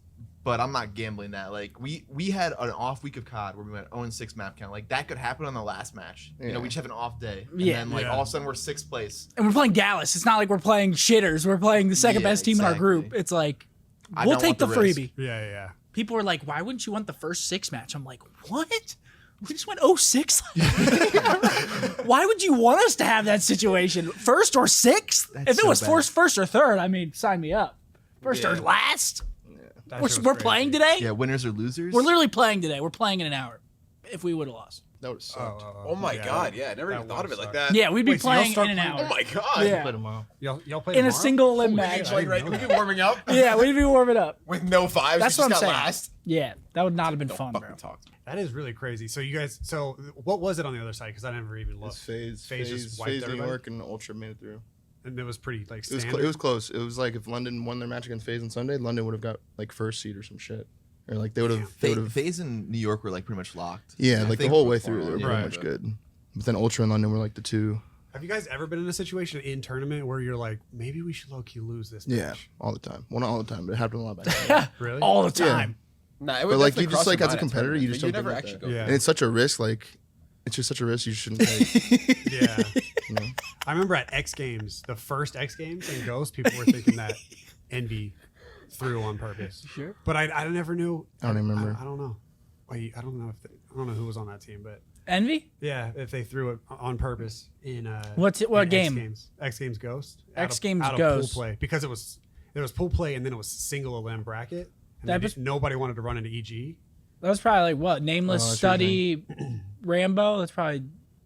[SPEAKER 10] but I'm not gambling that. Like we had an off week of COD where we went 0-6 map count. Like that could happen on the last match. You know, we just have an off day, and
[SPEAKER 7] Yeah.
[SPEAKER 10] then like
[SPEAKER 6] Yeah.
[SPEAKER 10] all of a sudden we're 6th place.
[SPEAKER 7] and we're playing Dallas. It's not like we're playing shitters. We're playing the second
[SPEAKER 10] Yeah,
[SPEAKER 7] best team in our
[SPEAKER 10] exactly.
[SPEAKER 7] group. It's like,
[SPEAKER 10] I
[SPEAKER 7] we'll
[SPEAKER 10] don't
[SPEAKER 7] take
[SPEAKER 10] want
[SPEAKER 7] the
[SPEAKER 10] the risk.
[SPEAKER 7] freebie.
[SPEAKER 6] Yeah.
[SPEAKER 7] People were like, why wouldn't you want the first 6 match? I'm like, what? We just went 0-6? Why would you want us to have that situation? First or 6th?
[SPEAKER 10] That's
[SPEAKER 7] If it
[SPEAKER 10] so
[SPEAKER 7] was
[SPEAKER 10] bad.
[SPEAKER 7] first or third, I mean, sign me up. First or
[SPEAKER 10] Yeah.
[SPEAKER 7] last?
[SPEAKER 6] That
[SPEAKER 7] We're,
[SPEAKER 6] shit was
[SPEAKER 7] we're
[SPEAKER 6] crazy.
[SPEAKER 7] playing today?
[SPEAKER 10] Yeah, winners or losers.
[SPEAKER 7] We're literally playing today. We're playing in an hour. If we would have lost.
[SPEAKER 8] That would have sucked.
[SPEAKER 9] Oh my god! Yeah, I never even thought of it like that.
[SPEAKER 7] Yeah, we'd be
[SPEAKER 6] Wait, so y'all
[SPEAKER 7] playing in
[SPEAKER 6] start
[SPEAKER 7] an
[SPEAKER 6] playing-
[SPEAKER 7] hour.
[SPEAKER 9] Oh my god!
[SPEAKER 7] Yeah.
[SPEAKER 10] Play tomorrow.
[SPEAKER 6] Y'all play
[SPEAKER 7] In a
[SPEAKER 6] tomorrow?
[SPEAKER 7] single limb
[SPEAKER 6] Holy
[SPEAKER 7] match.
[SPEAKER 6] shit, I
[SPEAKER 9] Like
[SPEAKER 6] didn't
[SPEAKER 9] right,
[SPEAKER 6] know
[SPEAKER 9] we'd
[SPEAKER 6] that.
[SPEAKER 9] be warming up
[SPEAKER 7] Yeah, we'd be warming up.
[SPEAKER 9] with no fives.
[SPEAKER 7] That's
[SPEAKER 9] we
[SPEAKER 7] what
[SPEAKER 9] just
[SPEAKER 7] I'm
[SPEAKER 9] got
[SPEAKER 7] saying.
[SPEAKER 9] last.
[SPEAKER 7] Yeah, that would not have been
[SPEAKER 9] Don't
[SPEAKER 7] fun, bro.
[SPEAKER 9] fucking talk to me.
[SPEAKER 6] That is really crazy. So you guys, so what was it on the other side? Because I never even
[SPEAKER 8] It's
[SPEAKER 6] looked.
[SPEAKER 8] FaZe,
[SPEAKER 6] FaZe just
[SPEAKER 8] FaZe,
[SPEAKER 6] wiped
[SPEAKER 8] FaZe New
[SPEAKER 6] everybody?
[SPEAKER 8] York, and Ultra made it through.
[SPEAKER 6] And it was pretty like
[SPEAKER 8] It was,
[SPEAKER 6] standard.
[SPEAKER 8] it was close. It was like if London won their match against FaZe on Sunday, London would have got like first seed or some shit, or like they would have.
[SPEAKER 10] FaZe and New York were like pretty much locked.
[SPEAKER 8] Yeah,
[SPEAKER 10] I
[SPEAKER 8] like the
[SPEAKER 10] think
[SPEAKER 8] whole
[SPEAKER 10] we're
[SPEAKER 8] way
[SPEAKER 10] far
[SPEAKER 8] through, they were
[SPEAKER 10] along.
[SPEAKER 8] pretty
[SPEAKER 6] Right.
[SPEAKER 8] much good. But then Ultra and London were like the two.
[SPEAKER 6] Have you guys ever been in a situation in tournament where you're like, maybe we should low key lose this
[SPEAKER 8] Yeah,
[SPEAKER 6] match?
[SPEAKER 8] all the time. Well, not all the time, but it happened a lot back then.
[SPEAKER 6] Really?
[SPEAKER 7] All the time.
[SPEAKER 9] Nah, it
[SPEAKER 8] But
[SPEAKER 9] would
[SPEAKER 8] like
[SPEAKER 9] definitely
[SPEAKER 8] you just
[SPEAKER 9] cross
[SPEAKER 8] like
[SPEAKER 9] your
[SPEAKER 8] as a
[SPEAKER 9] mind at
[SPEAKER 8] competitor,
[SPEAKER 9] tournament,
[SPEAKER 8] you
[SPEAKER 9] but
[SPEAKER 8] just
[SPEAKER 9] you
[SPEAKER 8] don't
[SPEAKER 9] never
[SPEAKER 8] think
[SPEAKER 9] actually
[SPEAKER 8] like
[SPEAKER 9] go.
[SPEAKER 8] that.
[SPEAKER 6] Yeah.
[SPEAKER 8] And it's such a risk. Like it's just such a risk you shouldn't take.
[SPEAKER 6] Yeah.
[SPEAKER 8] You know?
[SPEAKER 6] I remember at X Games, the first X Games in Ghost, people were thinking that Envy threw on purpose.
[SPEAKER 7] Sure.
[SPEAKER 6] But I never knew.
[SPEAKER 8] I don't even remember.
[SPEAKER 6] I don't know. Wait, I don't know I don't know who was on that team, but
[SPEAKER 7] Envy?
[SPEAKER 6] yeah, if they threw it on purpose in
[SPEAKER 7] What's it- what
[SPEAKER 6] in
[SPEAKER 7] game?
[SPEAKER 6] X Games Ghost.
[SPEAKER 7] X Games
[SPEAKER 6] out of
[SPEAKER 7] Ghost.
[SPEAKER 6] pool play because there was pool play and then it was single LM bracket. And
[SPEAKER 7] That
[SPEAKER 6] they
[SPEAKER 7] was-
[SPEAKER 6] nobody wanted to run into EG.
[SPEAKER 7] That was probably like what? Nameless
[SPEAKER 8] Oh, that's
[SPEAKER 7] Study Rambo. That's probably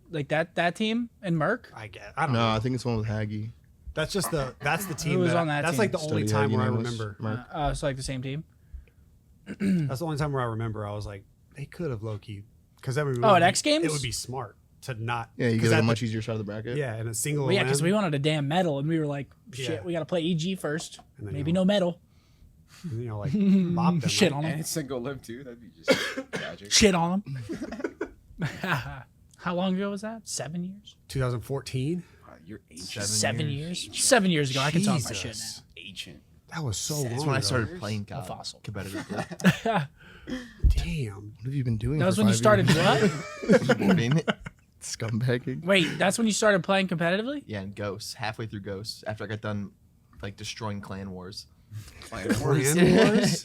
[SPEAKER 7] like that team and Merc.
[SPEAKER 6] I don't
[SPEAKER 8] No,
[SPEAKER 6] know.
[SPEAKER 8] I think it's one with Haggy.
[SPEAKER 6] That's the team
[SPEAKER 7] was
[SPEAKER 6] that,
[SPEAKER 7] on that
[SPEAKER 6] that's
[SPEAKER 7] team?
[SPEAKER 6] like the only
[SPEAKER 8] Study
[SPEAKER 6] time
[SPEAKER 8] Haggy
[SPEAKER 6] where I
[SPEAKER 8] nameless
[SPEAKER 6] remember.
[SPEAKER 8] Merc.
[SPEAKER 7] It's like the same team.
[SPEAKER 6] That's the only time where I remember I was like, they could have low key because that would
[SPEAKER 7] Oh, at
[SPEAKER 6] be-
[SPEAKER 7] X Games?
[SPEAKER 6] it would be smart to not.
[SPEAKER 8] Yeah, you
[SPEAKER 6] 'cause
[SPEAKER 8] get like
[SPEAKER 6] at
[SPEAKER 8] a
[SPEAKER 6] the-
[SPEAKER 8] much easier shot of the bracket.
[SPEAKER 6] Yeah, and a single.
[SPEAKER 7] Well, yeah, because
[SPEAKER 6] LM,
[SPEAKER 7] we wanted a damn medal, and we were like, shit,
[SPEAKER 6] Yeah.
[SPEAKER 7] we got to play EG first.
[SPEAKER 6] And then
[SPEAKER 7] Maybe
[SPEAKER 6] you-
[SPEAKER 7] no medal.
[SPEAKER 6] you know, like bop them.
[SPEAKER 7] Shit
[SPEAKER 6] right?
[SPEAKER 7] on them.
[SPEAKER 9] And it's single live too. That'd be just tragic.
[SPEAKER 7] Shit on them. How long ago was that? 7 years?
[SPEAKER 6] 2014.
[SPEAKER 9] Wow, you're ancient.
[SPEAKER 7] 7 years? 7 years ago. I can talk my shit
[SPEAKER 6] Jesus.
[SPEAKER 9] Ancient.
[SPEAKER 6] That was so long.
[SPEAKER 10] That's when I
[SPEAKER 6] ago.
[SPEAKER 10] started playing COD
[SPEAKER 7] fossil.
[SPEAKER 10] competitively.
[SPEAKER 7] now.
[SPEAKER 6] Damn.
[SPEAKER 8] What have you been doing?
[SPEAKER 7] That was
[SPEAKER 8] for
[SPEAKER 7] when you
[SPEAKER 8] 5
[SPEAKER 7] started
[SPEAKER 8] years?
[SPEAKER 7] what?
[SPEAKER 10] Boarding.
[SPEAKER 8] Scumbagging.
[SPEAKER 7] Wait, that's when you started playing competitively?
[SPEAKER 10] Yeah, and Ghosts. Halfway through Ghosts, after I got done like destroying clan wars.
[SPEAKER 6] Clan Wars?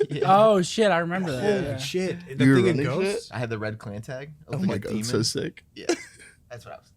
[SPEAKER 10] Yeah.
[SPEAKER 7] Oh, shit, I remember that.
[SPEAKER 6] Holy
[SPEAKER 7] yeah.
[SPEAKER 6] shit. The
[SPEAKER 8] You were
[SPEAKER 6] thing in
[SPEAKER 8] running
[SPEAKER 6] Ghost?
[SPEAKER 10] I had the red clan tag. I
[SPEAKER 8] Oh
[SPEAKER 10] was
[SPEAKER 8] my
[SPEAKER 10] like a
[SPEAKER 8] god, it's
[SPEAKER 10] demon.
[SPEAKER 8] so sick.
[SPEAKER 10] Yeah, that's what I was.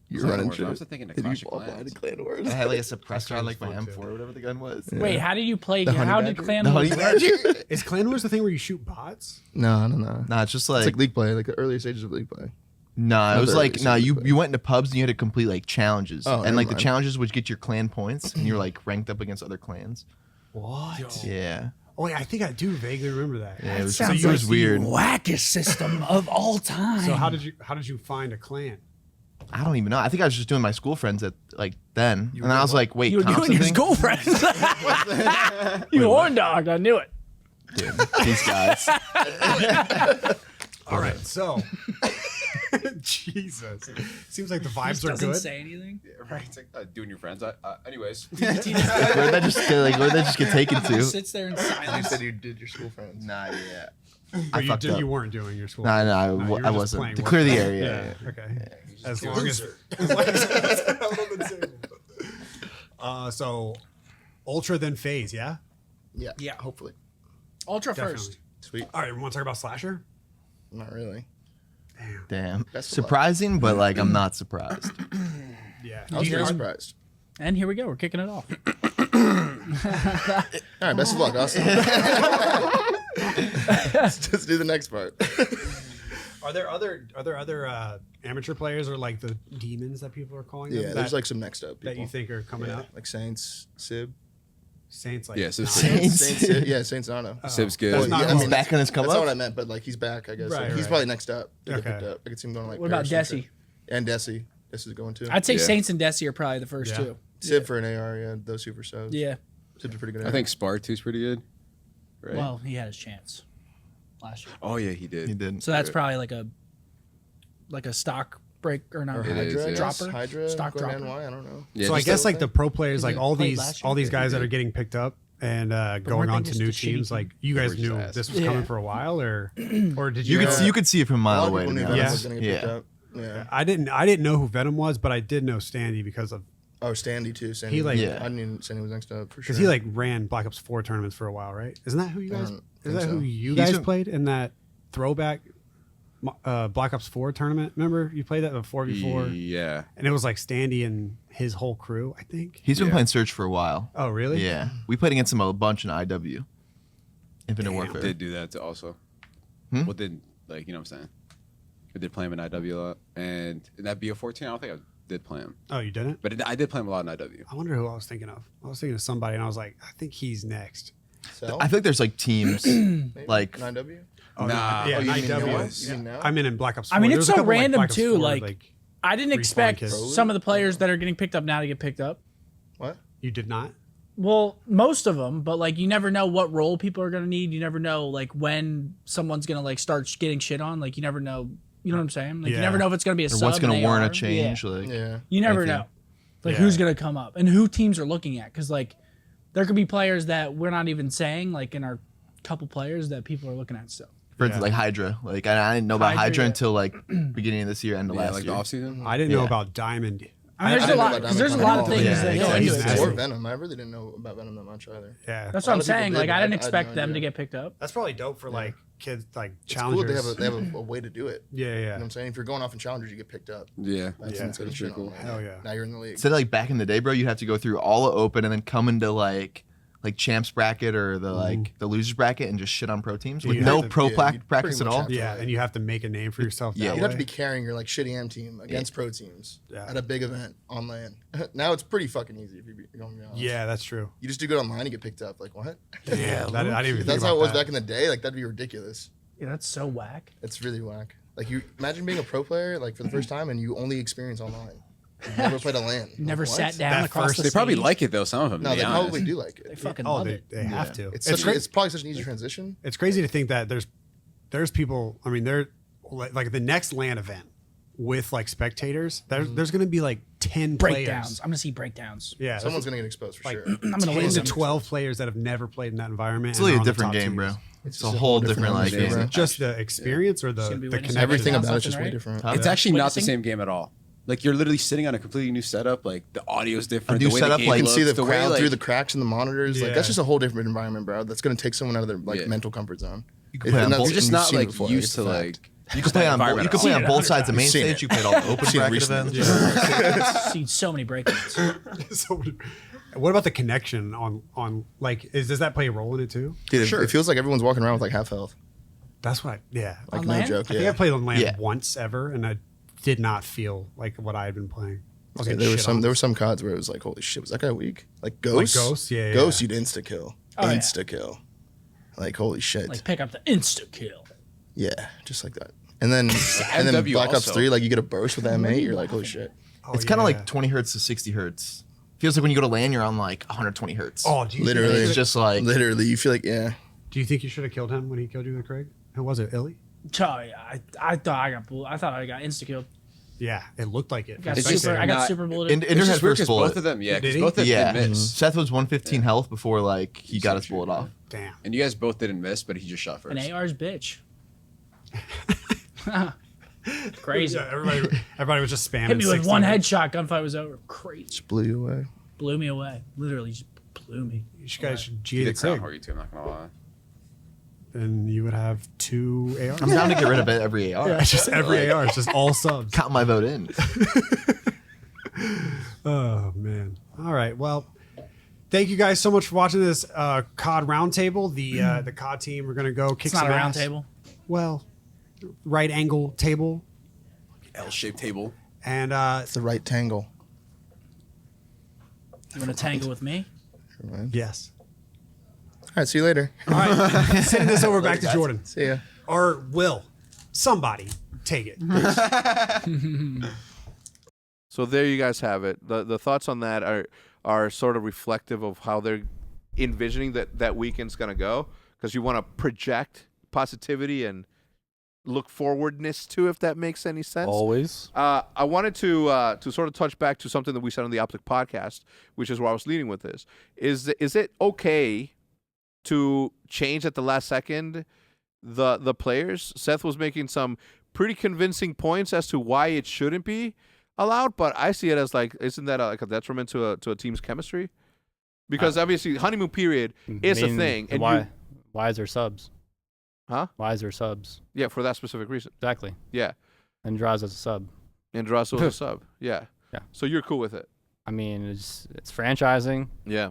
[SPEAKER 8] You're
[SPEAKER 9] Clan
[SPEAKER 8] running
[SPEAKER 9] Wars,
[SPEAKER 8] shit.
[SPEAKER 9] I was thinking of
[SPEAKER 8] Then
[SPEAKER 9] Clash
[SPEAKER 8] you
[SPEAKER 9] of
[SPEAKER 8] fall behind
[SPEAKER 9] Clans.
[SPEAKER 8] in Clan Wars.
[SPEAKER 10] I had like a suppressor on like my
[SPEAKER 6] fun,
[SPEAKER 10] M4
[SPEAKER 6] too.
[SPEAKER 10] or whatever the gun was.
[SPEAKER 8] Yeah.
[SPEAKER 7] Wait, how did you play?
[SPEAKER 8] The honey
[SPEAKER 7] How did
[SPEAKER 8] badger?
[SPEAKER 7] Clan
[SPEAKER 10] The
[SPEAKER 7] Wars
[SPEAKER 10] honey
[SPEAKER 7] work?
[SPEAKER 10] badger.
[SPEAKER 6] Is Clan Wars the thing where you shoot bots?
[SPEAKER 8] No.
[SPEAKER 10] Nah, it's just
[SPEAKER 8] It's like league play, like the earlier stages of league play.
[SPEAKER 10] Nah, it was
[SPEAKER 8] Another
[SPEAKER 10] like nah.
[SPEAKER 8] reason
[SPEAKER 10] You
[SPEAKER 8] to play.
[SPEAKER 10] you went into pubs and you had to complete like challenges,
[SPEAKER 8] Oh,
[SPEAKER 10] and
[SPEAKER 8] never
[SPEAKER 10] like the
[SPEAKER 8] mind.
[SPEAKER 10] challenges would get your clan points, and you were like ranked up against other clans.
[SPEAKER 6] What?
[SPEAKER 10] Yeah,
[SPEAKER 6] Oh, yeah, I think I do vaguely remember that.
[SPEAKER 10] yeah, it was,
[SPEAKER 7] sounds
[SPEAKER 10] it was
[SPEAKER 7] like
[SPEAKER 10] weird.
[SPEAKER 7] Wackest system of all time.
[SPEAKER 6] So how did you find a clan?
[SPEAKER 10] I don't even know. I think I was just doing my school friends at like then,
[SPEAKER 6] You
[SPEAKER 10] and I
[SPEAKER 6] were
[SPEAKER 10] was
[SPEAKER 6] what?
[SPEAKER 10] like, wait,
[SPEAKER 7] you were
[SPEAKER 10] comp
[SPEAKER 7] doing your
[SPEAKER 10] something?
[SPEAKER 7] school friends? You horn dog, I knew it.
[SPEAKER 10] Dude, these guys.
[SPEAKER 6] All right, so Jesus, seems like the vibes are
[SPEAKER 7] Doesn't
[SPEAKER 6] good.
[SPEAKER 7] say anything.
[SPEAKER 9] Yeah, right. It's like doing your friends. Anyways.
[SPEAKER 10] Where'd that just get taken to?
[SPEAKER 7] Sits there in silence.
[SPEAKER 8] you did your school friends.
[SPEAKER 10] Nah, yeah.
[SPEAKER 6] But
[SPEAKER 10] I
[SPEAKER 6] you
[SPEAKER 10] fucked up.
[SPEAKER 6] you weren't doing your school.
[SPEAKER 10] No, no,
[SPEAKER 6] No, you were
[SPEAKER 10] I
[SPEAKER 6] just
[SPEAKER 10] wasn't.
[SPEAKER 6] playing
[SPEAKER 10] To
[SPEAKER 6] work.
[SPEAKER 10] clear the area.
[SPEAKER 6] Yeah. Okay. As long as. So Ultra then phase, yeah?
[SPEAKER 8] Yeah.
[SPEAKER 7] Yeah.
[SPEAKER 8] Hopefully.
[SPEAKER 7] Ultra
[SPEAKER 6] Definitely.
[SPEAKER 7] first.
[SPEAKER 8] Sweet.
[SPEAKER 6] All right, we want to talk about Slasher?
[SPEAKER 8] Not really.
[SPEAKER 10] Damn.
[SPEAKER 8] Best of luck.
[SPEAKER 10] Surprising, but like I'm not surprised.
[SPEAKER 6] Yeah.
[SPEAKER 8] I was pretty surprised.
[SPEAKER 7] And here we go. We're kicking it off.
[SPEAKER 8] All right, best of luck, Austin. Just do the next part.
[SPEAKER 6] Are there other amateur players or like the demons that people are calling them?
[SPEAKER 8] Yeah, there's like some next up people.
[SPEAKER 6] that you think are coming up?
[SPEAKER 8] Like Saints, Sib.
[SPEAKER 6] Saints like
[SPEAKER 1] Yeah, Sib's
[SPEAKER 10] Saints.
[SPEAKER 8] Saints, yeah, Saints Nano.
[SPEAKER 1] Sib's good.
[SPEAKER 6] That's not-
[SPEAKER 8] yeah,
[SPEAKER 10] He's back on his come
[SPEAKER 8] That's not
[SPEAKER 10] up.
[SPEAKER 8] what I meant, but like he's back, I guess.
[SPEAKER 6] Right,
[SPEAKER 8] Like, he's
[SPEAKER 6] right.
[SPEAKER 8] probably next up. To get
[SPEAKER 6] Okay.
[SPEAKER 8] picked up. I could see him going like.
[SPEAKER 7] What about
[SPEAKER 8] Paris or
[SPEAKER 7] Desi?
[SPEAKER 8] And Desi. Desi's going too.
[SPEAKER 7] I'd say
[SPEAKER 1] Yeah.
[SPEAKER 7] Saints and Desi are probably the first
[SPEAKER 6] Yeah.
[SPEAKER 7] two.
[SPEAKER 8] Sib for an AR, yeah, those super subs.
[SPEAKER 7] Yeah.
[SPEAKER 8] Sib's a pretty good.
[SPEAKER 1] I think Spartu's pretty good. Right.
[SPEAKER 7] Well, he had his chance last year.
[SPEAKER 1] Oh yeah, he did.
[SPEAKER 10] He did.
[SPEAKER 7] So that's probably like a stock break or not.
[SPEAKER 8] Or
[SPEAKER 1] It is,
[SPEAKER 8] Hydra,
[SPEAKER 1] yeah.
[SPEAKER 8] I guess.
[SPEAKER 7] Dropper?
[SPEAKER 8] Hydra,
[SPEAKER 7] Stock
[SPEAKER 8] going
[SPEAKER 7] dropper.
[SPEAKER 8] NY, I don't know.
[SPEAKER 1] Yeah,
[SPEAKER 6] So I
[SPEAKER 1] just
[SPEAKER 6] guess
[SPEAKER 1] a-
[SPEAKER 6] like the pro players, like all
[SPEAKER 7] played
[SPEAKER 6] these
[SPEAKER 7] last year?
[SPEAKER 6] all these
[SPEAKER 1] Yeah,
[SPEAKER 6] guys
[SPEAKER 1] he
[SPEAKER 6] that are
[SPEAKER 1] did.
[SPEAKER 6] getting picked up and going
[SPEAKER 7] weren't they
[SPEAKER 6] on to
[SPEAKER 7] just
[SPEAKER 6] new
[SPEAKER 7] a shitty
[SPEAKER 6] teams,
[SPEAKER 7] team?
[SPEAKER 6] like you guys
[SPEAKER 1] Or just
[SPEAKER 6] knew
[SPEAKER 1] ass.
[SPEAKER 6] this was
[SPEAKER 7] Yeah.
[SPEAKER 6] coming for a while, or did you?
[SPEAKER 10] You could
[SPEAKER 6] guys-
[SPEAKER 10] see it from a
[SPEAKER 8] A
[SPEAKER 10] mile
[SPEAKER 8] lot of
[SPEAKER 10] away.
[SPEAKER 8] people
[SPEAKER 10] To
[SPEAKER 8] knew
[SPEAKER 10] be
[SPEAKER 8] Venom
[SPEAKER 10] honest.
[SPEAKER 8] was going to get picked
[SPEAKER 10] Yeah.
[SPEAKER 8] up. Yeah.
[SPEAKER 6] I didn't know who Venom was, but I did know Standy because of
[SPEAKER 8] Oh, Standy too. Standy.
[SPEAKER 6] He, like-
[SPEAKER 10] Yeah.
[SPEAKER 8] I knew Standy was next up for sure.
[SPEAKER 6] because he like ran Black Ops 4 tournaments for a while, right? Isn't that who you
[SPEAKER 8] I
[SPEAKER 6] guys?
[SPEAKER 8] don't
[SPEAKER 6] Is
[SPEAKER 8] think
[SPEAKER 6] that who
[SPEAKER 8] so.
[SPEAKER 6] you
[SPEAKER 10] He's
[SPEAKER 6] guys
[SPEAKER 10] a-
[SPEAKER 6] played in that throwback Black Ops 4 tournament? Remember you played that the 4v4,
[SPEAKER 1] Yeah.
[SPEAKER 6] and it was like Standy and his whole crew, I think.
[SPEAKER 10] He's been
[SPEAKER 1] Yeah.
[SPEAKER 10] playing Search for a while.
[SPEAKER 6] Oh, really?
[SPEAKER 10] Yeah, we played against him a bunch in IW, Infinite Warfare.
[SPEAKER 1] Did do that also.
[SPEAKER 10] Hmm?
[SPEAKER 1] Well, did like you know what I'm saying? I did play him in IW a lot, and in that BO14, I don't think I did play him,
[SPEAKER 6] Oh, you didn't?
[SPEAKER 1] but I did play him a lot in IW.
[SPEAKER 6] I wonder who I was thinking of. I was thinking of somebody, and I was like, I think he's next.
[SPEAKER 8] Cell?
[SPEAKER 10] I feel like there's like teams
[SPEAKER 8] Maybe?
[SPEAKER 10] like
[SPEAKER 8] 9W?
[SPEAKER 6] Oh,
[SPEAKER 1] Nah.
[SPEAKER 6] yeah,
[SPEAKER 8] Oh, you mean
[SPEAKER 6] 9W.
[SPEAKER 8] now?
[SPEAKER 6] is-
[SPEAKER 8] You mean now?
[SPEAKER 6] I'm in Black Ops 4.
[SPEAKER 7] I mean,
[SPEAKER 6] There
[SPEAKER 7] it's
[SPEAKER 6] was a
[SPEAKER 7] so
[SPEAKER 6] couple, like,
[SPEAKER 7] random,
[SPEAKER 6] Black Ops
[SPEAKER 7] too,
[SPEAKER 6] 4,
[SPEAKER 7] like- I didn't
[SPEAKER 6] Respawn
[SPEAKER 7] expect
[SPEAKER 6] kids.
[SPEAKER 7] some of the players that are getting picked up now to get picked up.
[SPEAKER 8] What?
[SPEAKER 6] you did not.
[SPEAKER 7] Well, most of them, but like you never know what role people are gonna need. You never know like when someone's gonna like start getting shit on. Like you never know. You know what I'm saying? Like
[SPEAKER 6] Yeah.
[SPEAKER 7] you never know if it's gonna be a
[SPEAKER 10] or
[SPEAKER 7] sub.
[SPEAKER 10] what's going
[SPEAKER 7] an
[SPEAKER 10] to warrant a
[SPEAKER 7] AR.
[SPEAKER 10] change.
[SPEAKER 7] Yeah.
[SPEAKER 10] Like
[SPEAKER 8] Yeah.
[SPEAKER 7] You never
[SPEAKER 10] anything.
[SPEAKER 7] know. Like
[SPEAKER 6] Yeah.
[SPEAKER 7] who's gonna come up and who teams are looking at. Because like there could be players that we're not even saying like in our couple players that people are looking at still.
[SPEAKER 10] for instance, like Hydra. Like I didn't know about
[SPEAKER 7] Hydra,
[SPEAKER 10] Hydra
[SPEAKER 7] yeah.
[SPEAKER 10] until like beginning of this year, end of
[SPEAKER 1] Yeah,
[SPEAKER 10] last
[SPEAKER 1] like
[SPEAKER 10] year.
[SPEAKER 1] the off season.
[SPEAKER 6] I didn't know
[SPEAKER 10] Yeah.
[SPEAKER 6] about Diamond.
[SPEAKER 7] I mean, there's a
[SPEAKER 8] didn't know
[SPEAKER 7] lot
[SPEAKER 8] about
[SPEAKER 7] because there's a
[SPEAKER 8] Diamond
[SPEAKER 7] lot of
[SPEAKER 8] Clan
[SPEAKER 7] things
[SPEAKER 10] at all.
[SPEAKER 7] that
[SPEAKER 10] Yeah,
[SPEAKER 7] go into
[SPEAKER 10] exactly.
[SPEAKER 7] it.
[SPEAKER 8] Or
[SPEAKER 7] too.
[SPEAKER 8] Venom. I really didn't know about Venom that much either.
[SPEAKER 6] Yeah,
[SPEAKER 7] That's
[SPEAKER 8] A
[SPEAKER 7] what
[SPEAKER 8] lot
[SPEAKER 7] I'm
[SPEAKER 8] of people
[SPEAKER 7] saying.
[SPEAKER 8] did,
[SPEAKER 7] Like
[SPEAKER 8] but
[SPEAKER 7] I
[SPEAKER 8] I
[SPEAKER 7] didn't
[SPEAKER 8] had no
[SPEAKER 7] expect them to
[SPEAKER 8] idea.
[SPEAKER 7] get picked up.
[SPEAKER 6] that's probably dope for like kids, like
[SPEAKER 8] It's cool that
[SPEAKER 6] challengers.
[SPEAKER 8] they have a way to do it.
[SPEAKER 6] Yeah,
[SPEAKER 8] You know
[SPEAKER 6] yeah.
[SPEAKER 8] what I'm saying? If you're going off in challengers, you get picked up.
[SPEAKER 1] Yeah.
[SPEAKER 8] That's
[SPEAKER 6] Yeah,
[SPEAKER 8] insane
[SPEAKER 1] that's
[SPEAKER 8] shit.
[SPEAKER 1] pretty cool.
[SPEAKER 6] Hell yeah.
[SPEAKER 8] Now you're in the league.
[SPEAKER 10] Instead of like back in the day, bro, you'd have to go through all of open and then come into like champs bracket or the like the losers bracket and just shit on pro teams with
[SPEAKER 6] You'd
[SPEAKER 10] no
[SPEAKER 6] have to-
[SPEAKER 10] pro
[SPEAKER 8] yeah,
[SPEAKER 10] plac
[SPEAKER 8] you'd
[SPEAKER 10] practice
[SPEAKER 8] pretty
[SPEAKER 10] at
[SPEAKER 8] much
[SPEAKER 10] all.
[SPEAKER 8] have to,
[SPEAKER 6] Yeah,
[SPEAKER 8] like-
[SPEAKER 6] and you have to make a name for yourself.
[SPEAKER 10] Yeah.
[SPEAKER 6] that
[SPEAKER 8] You'd have to
[SPEAKER 6] way.
[SPEAKER 8] be carrying your like shitty M team against pro teams
[SPEAKER 6] Yeah.
[SPEAKER 8] at a big event on LAN. Now it's pretty fucking easy if you're going to be honest.
[SPEAKER 6] Yeah, that's true.
[SPEAKER 8] You just do good online, you get picked up. Like what?
[SPEAKER 6] Yeah, that, I didn't even
[SPEAKER 8] If
[SPEAKER 6] think
[SPEAKER 8] that's
[SPEAKER 6] about
[SPEAKER 8] how it was
[SPEAKER 6] that.
[SPEAKER 8] back in the day, like that'd be ridiculous.
[SPEAKER 7] Yeah, that's so whack.
[SPEAKER 8] It's really whack. Like you imagine being a pro player like for the first time and you only experience online. You've never played a LAN.
[SPEAKER 7] You never
[SPEAKER 8] Like,
[SPEAKER 7] sat
[SPEAKER 8] what?
[SPEAKER 7] down
[SPEAKER 6] That
[SPEAKER 7] across
[SPEAKER 6] first-
[SPEAKER 7] the
[SPEAKER 1] They probably
[SPEAKER 7] stage.
[SPEAKER 1] like it though. Some of them.
[SPEAKER 8] No,
[SPEAKER 1] to
[SPEAKER 8] they
[SPEAKER 1] be honest.
[SPEAKER 8] probably do like
[SPEAKER 7] They
[SPEAKER 8] it.
[SPEAKER 7] fucking
[SPEAKER 6] Oh,
[SPEAKER 7] love it.
[SPEAKER 6] they have to.
[SPEAKER 8] It's probably such an easy transition.
[SPEAKER 6] It's crazy to think that there's people. I mean, they're like the next LAN event with like spectators. There's going to be like 10
[SPEAKER 7] Breakdowns.
[SPEAKER 6] players.
[SPEAKER 7] I'm gonna see breakdowns.
[SPEAKER 6] Yeah,
[SPEAKER 8] Someone's gonna get exposed for
[SPEAKER 6] like
[SPEAKER 8] sure.
[SPEAKER 7] I'm gonna
[SPEAKER 6] 10
[SPEAKER 7] win
[SPEAKER 6] to
[SPEAKER 7] some.
[SPEAKER 6] 12 players that have never played in that environment.
[SPEAKER 10] It's
[SPEAKER 6] and
[SPEAKER 10] really
[SPEAKER 6] are
[SPEAKER 10] a
[SPEAKER 6] on the
[SPEAKER 10] different
[SPEAKER 6] top
[SPEAKER 10] game,
[SPEAKER 6] teams.
[SPEAKER 10] bro.
[SPEAKER 8] It's
[SPEAKER 10] It's a
[SPEAKER 8] just
[SPEAKER 10] whole
[SPEAKER 8] different
[SPEAKER 10] different like
[SPEAKER 8] game,
[SPEAKER 10] game.
[SPEAKER 8] bro.
[SPEAKER 6] Just the experience or the
[SPEAKER 7] gonna be
[SPEAKER 6] the
[SPEAKER 7] witnessing
[SPEAKER 6] connection.
[SPEAKER 8] Everything about
[SPEAKER 7] something,
[SPEAKER 8] it's just way
[SPEAKER 7] right?
[SPEAKER 8] different.
[SPEAKER 1] It's actually not the
[SPEAKER 7] Witnessing?
[SPEAKER 1] same game at all. Like you're literally sitting on a completely new setup. Like the audio's different.
[SPEAKER 10] A new
[SPEAKER 1] the way
[SPEAKER 10] setup,
[SPEAKER 1] the game
[SPEAKER 10] like,
[SPEAKER 8] You can
[SPEAKER 1] looks,
[SPEAKER 8] see the
[SPEAKER 1] way,
[SPEAKER 8] crowd
[SPEAKER 1] like,
[SPEAKER 8] through the cracks in the monitors.
[SPEAKER 6] Yeah.
[SPEAKER 8] Like that's just a whole different environment, bro. That's gonna take someone out of their like
[SPEAKER 1] Yeah.
[SPEAKER 8] mental comfort zone.
[SPEAKER 10] You can play on
[SPEAKER 8] And
[SPEAKER 10] both.
[SPEAKER 1] You're just
[SPEAKER 8] you've
[SPEAKER 1] not
[SPEAKER 8] seen it
[SPEAKER 1] like
[SPEAKER 8] before,
[SPEAKER 1] used
[SPEAKER 8] it's
[SPEAKER 1] to
[SPEAKER 8] a fact.
[SPEAKER 1] like.
[SPEAKER 10] You can play on both. You can play on both sides of main
[SPEAKER 8] Seen
[SPEAKER 10] stage.
[SPEAKER 8] it.
[SPEAKER 10] You played all the open
[SPEAKER 8] Seen it
[SPEAKER 10] bracket
[SPEAKER 8] recently.
[SPEAKER 10] events.
[SPEAKER 7] Seen so many breakdowns.
[SPEAKER 6] So, what about the connection on like does that play a role in it too?
[SPEAKER 8] Dude,
[SPEAKER 1] Sure.
[SPEAKER 8] it feels like everyone's walking around with like half health.
[SPEAKER 6] That's what. Yeah,
[SPEAKER 8] Like
[SPEAKER 7] On
[SPEAKER 8] no
[SPEAKER 7] LAN?
[SPEAKER 8] joke.
[SPEAKER 6] I think I played on LAN
[SPEAKER 10] Yeah.
[SPEAKER 6] once ever, and I did not feel like what I had been playing. I was
[SPEAKER 8] Yeah,
[SPEAKER 6] getting
[SPEAKER 8] there were
[SPEAKER 6] shit
[SPEAKER 8] some
[SPEAKER 6] on.
[SPEAKER 8] there were some CODs where it was like, holy shit, was that guy weak? Like Ghost?
[SPEAKER 6] Ghost? Yeah, yeah.
[SPEAKER 8] Ghost, you'd insta kill.
[SPEAKER 7] Oh, yeah.
[SPEAKER 8] Insta kill. Like holy shit.
[SPEAKER 7] Like pick up the insta kill.
[SPEAKER 8] Yeah, just like that. And then
[SPEAKER 1] MW
[SPEAKER 8] Black Ops
[SPEAKER 1] also.
[SPEAKER 8] 3, like you get a burst with M8, you're like, holy shit.
[SPEAKER 6] Oh,
[SPEAKER 10] It's kind of
[SPEAKER 6] yeah.
[SPEAKER 10] like 20 hertz to 60 hertz. Feels like when you go to LAN, you're on like 120 hertz.
[SPEAKER 6] Oh, do you
[SPEAKER 8] Literally.
[SPEAKER 6] Think
[SPEAKER 10] It's just like
[SPEAKER 8] Literally, you feel like, yeah.
[SPEAKER 6] do you think you should have killed him when he killed you with Craig? Who was it? Illy?
[SPEAKER 7] Oh yeah, I thought I got insta killed.
[SPEAKER 6] Yeah, it looked like it.
[SPEAKER 7] Got
[SPEAKER 1] It's
[SPEAKER 7] super,
[SPEAKER 1] just
[SPEAKER 7] I got
[SPEAKER 1] not-
[SPEAKER 7] super bulleted.
[SPEAKER 10] Ender
[SPEAKER 1] It's
[SPEAKER 10] had
[SPEAKER 1] just weird
[SPEAKER 10] first
[SPEAKER 1] 'cause
[SPEAKER 10] bullet.
[SPEAKER 1] both of them. Yeah,
[SPEAKER 6] Did
[SPEAKER 1] 'cause
[SPEAKER 6] he?
[SPEAKER 1] both of
[SPEAKER 10] Yeah,
[SPEAKER 1] them missed.
[SPEAKER 10] Seth was 115 health before like he got his
[SPEAKER 1] Sure,
[SPEAKER 10] bullet
[SPEAKER 1] yeah.
[SPEAKER 10] off.
[SPEAKER 6] Damn.
[SPEAKER 1] And you guys both didn't miss, but he just shot first.
[SPEAKER 7] An AR's bitch. Crazy.
[SPEAKER 6] Yeah, everybody was just spamming.
[SPEAKER 7] Hit me with
[SPEAKER 6] 60.
[SPEAKER 7] one headshot. Gunfight was over. Crazy.
[SPEAKER 8] Just blew you away.
[SPEAKER 7] Blew me away. Literally just blew blew me.
[SPEAKER 6] You guys should
[SPEAKER 9] He
[SPEAKER 6] G8
[SPEAKER 9] did crown
[SPEAKER 6] Sig.
[SPEAKER 9] hard you too, I'm not gonna lie.
[SPEAKER 6] Then you would have 2 ARs.
[SPEAKER 10] I'm down to get rid of every AR.
[SPEAKER 6] Yeah, it's just every AR. It's just all subs.
[SPEAKER 10] Count my vote in.
[SPEAKER 6] Oh, man. All right. Well, thank you guys so much for watching this COD roundtable. The COD team are going to go kick
[SPEAKER 7] It's not
[SPEAKER 6] some
[SPEAKER 7] a
[SPEAKER 6] ass.
[SPEAKER 7] round table.
[SPEAKER 6] Well, right angle table.
[SPEAKER 9] L-shaped table.
[SPEAKER 6] And
[SPEAKER 8] It's the right tangle.
[SPEAKER 7] You want to tangle with me?
[SPEAKER 8] Sure, man.
[SPEAKER 6] yes.
[SPEAKER 8] All right, see you later.
[SPEAKER 6] All right. Sending this over back to Jordan.
[SPEAKER 8] See ya.
[SPEAKER 6] Or Will. Somebody take it.
[SPEAKER 1] So there you guys have it. The thoughts on that are sort of reflective of how they're envisioning that weekend's going to go, because you want to project positivity and look forwardness to, if that makes any sense.
[SPEAKER 5] Always.
[SPEAKER 1] I wanted to sort of touch back to something that we said on the OpTic podcast, which is where I was leading with this. Is it okay to change at the last second the players? Seth was making some pretty convincing points as to why it shouldn't be allowed, but I see it as like, isn't that like a detriment to a team's chemistry? Because obviously honeymoon period is a thing. And
[SPEAKER 2] why is there subs?
[SPEAKER 1] Huh?
[SPEAKER 2] Why is there subs?
[SPEAKER 1] Yeah, for that specific reason.
[SPEAKER 2] Exactly.
[SPEAKER 1] Yeah.
[SPEAKER 2] And draws as a sub.
[SPEAKER 1] And Drasso is a sub. Yeah.
[SPEAKER 2] Yeah.
[SPEAKER 1] So you're cool with it?
[SPEAKER 2] I mean, it's franchising.
[SPEAKER 1] Yeah.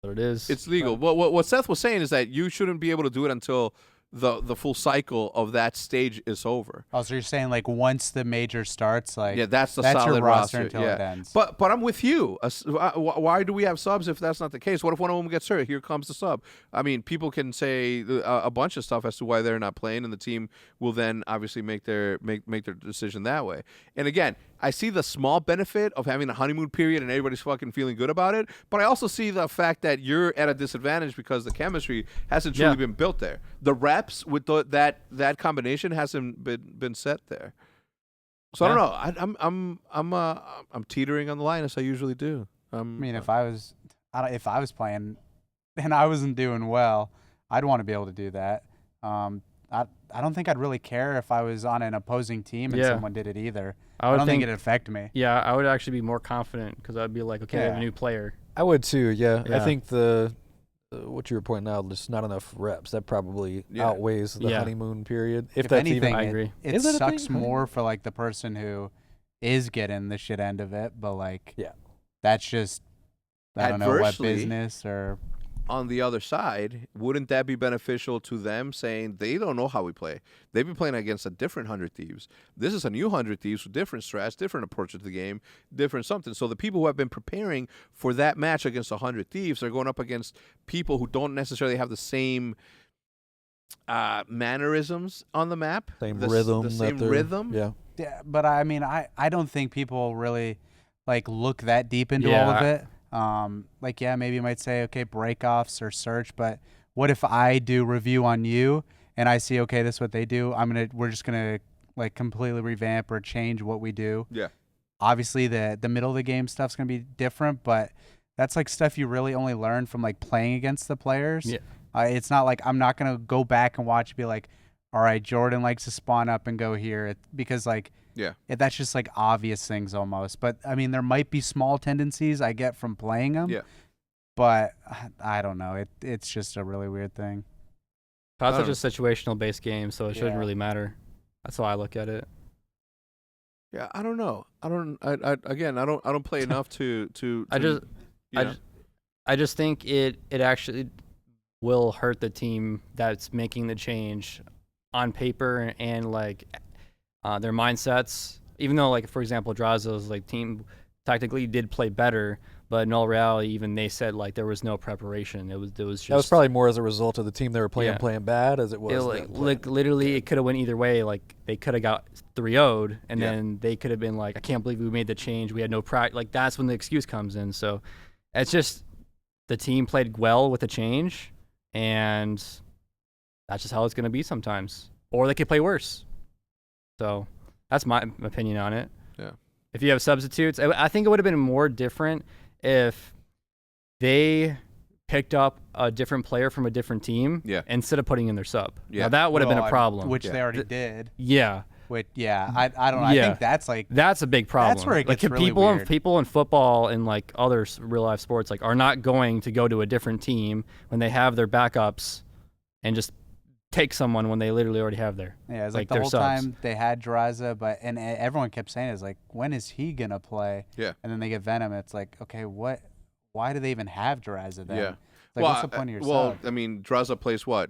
[SPEAKER 2] But it is.
[SPEAKER 1] It's legal. What Seth was saying is that you shouldn't be able to do it until the full cycle of that stage is over.
[SPEAKER 4] Oh, so you're saying like once the major starts, like
[SPEAKER 1] that's
[SPEAKER 4] your
[SPEAKER 1] solid
[SPEAKER 4] roster until it ends.
[SPEAKER 1] But I'm with you. Why do we have subs if that's not the case? What if one of them gets hurt? Here comes the sub. I mean, people can say a bunch of stuff as to why they're not playing, and the team will then obviously make their decision that way. And again, I see the small benefit of having a honeymoon period and everybody's fucking feeling good about it, but I also see the fact that you're at a disadvantage because the chemistry hasn't truly been built there. The reps with that combination hasn't been set there. So I don't know. I'm teetering on the line as I usually do.
[SPEAKER 4] I mean, if I was playing and I wasn't doing well, I'd want to be able to do that. I don't think I'd really care if I was on an opposing team and someone did it either. I don't think it'd affect me.
[SPEAKER 2] Yeah, I would actually be more confident because I'd be like, okay, I have a new player.
[SPEAKER 5] I would too, yeah. I think what you were pointing out, just not enough reps. That probably outweighs the honeymoon period. If that's
[SPEAKER 4] anything,
[SPEAKER 5] even,
[SPEAKER 2] I agree.
[SPEAKER 4] It sucks more for like the person who is getting the shit end of it, but like, that's just, I don't know what business or.
[SPEAKER 1] On the other side, wouldn't that be beneficial to them, saying they don't know how we play? They've been playing against a different 100 Thieves. This is a new 100 Thieves with different strats, different approach to the game, different something. So the people who have been preparing for that match against 100 Thieves are going up against people who don't necessarily have the same mannerisms on the map.
[SPEAKER 5] Same
[SPEAKER 1] the
[SPEAKER 5] rhythm.
[SPEAKER 1] same rhythm.
[SPEAKER 4] Yeah, but I mean, I don't think people really like look that deep into all of it. Like, maybe you might say, okay, breakoffs or search, but what if I do review on you and I see, okay, this is what they do. We're just gonna like completely revamp or change what we do.
[SPEAKER 1] Yeah.
[SPEAKER 4] Obviously the middle of the game stuff's gonna be different, but that's like stuff you really only learn from like playing against the players.
[SPEAKER 2] Yeah.
[SPEAKER 4] It's not like I'm not gonna go back and watch and be like, all right, Jordan likes to spawn up and go here because like, that's just like obvious things almost. But I mean, there might be small tendencies I get from playing them. Yeah. But I don't know. It's just a really weird thing.
[SPEAKER 2] It's such a situational based game, so it shouldn't really matter. That's how I look at it.
[SPEAKER 1] Yeah, I don't know. I don't play enough to
[SPEAKER 2] I just think it actually will hurt the team that's making the change on paper and like their mindsets. Even though, like, for example, Drazo's like team tactically did play better, but in all reality, even they said like there was no preparation. It was just,
[SPEAKER 5] that was probably more as a result of the team they were playing bad as it was.
[SPEAKER 2] Like literally, it could have went either way. Like they could have got 3-0'd, and then they could have been like, I can't believe we made the change. We had no practice. Like that's when the excuse comes in. So it's just the team played well with the change, and that's just how it's going to be sometimes. Or they could play worse. So that's my opinion on it.
[SPEAKER 1] Yeah.
[SPEAKER 2] If you have substitutes, I think it would have been more different if they picked up a different player from a different team instead of putting in their sub. Yeah. Now, that would have been a problem.
[SPEAKER 4] Which they already did.
[SPEAKER 2] Yeah.
[SPEAKER 4] Which I don't know. I think
[SPEAKER 2] that's a big problem.
[SPEAKER 4] That's where it gets
[SPEAKER 2] like,
[SPEAKER 4] really
[SPEAKER 2] people
[SPEAKER 4] weird.
[SPEAKER 2] People in football and like other real life sports like are not going to go to a different team when they have their backups and just take someone when they literally already have their
[SPEAKER 4] it's like the
[SPEAKER 2] their
[SPEAKER 4] whole
[SPEAKER 2] subs.
[SPEAKER 4] time they had Jaraza, but everyone kept saying it's like, when is he gonna play?
[SPEAKER 1] Yeah.
[SPEAKER 4] And then they get Venom. It's like, okay, what? Why do they even have Jaraza then?
[SPEAKER 1] Yeah.
[SPEAKER 4] Like, what's the point of your sub?
[SPEAKER 1] I mean, Draza plays what?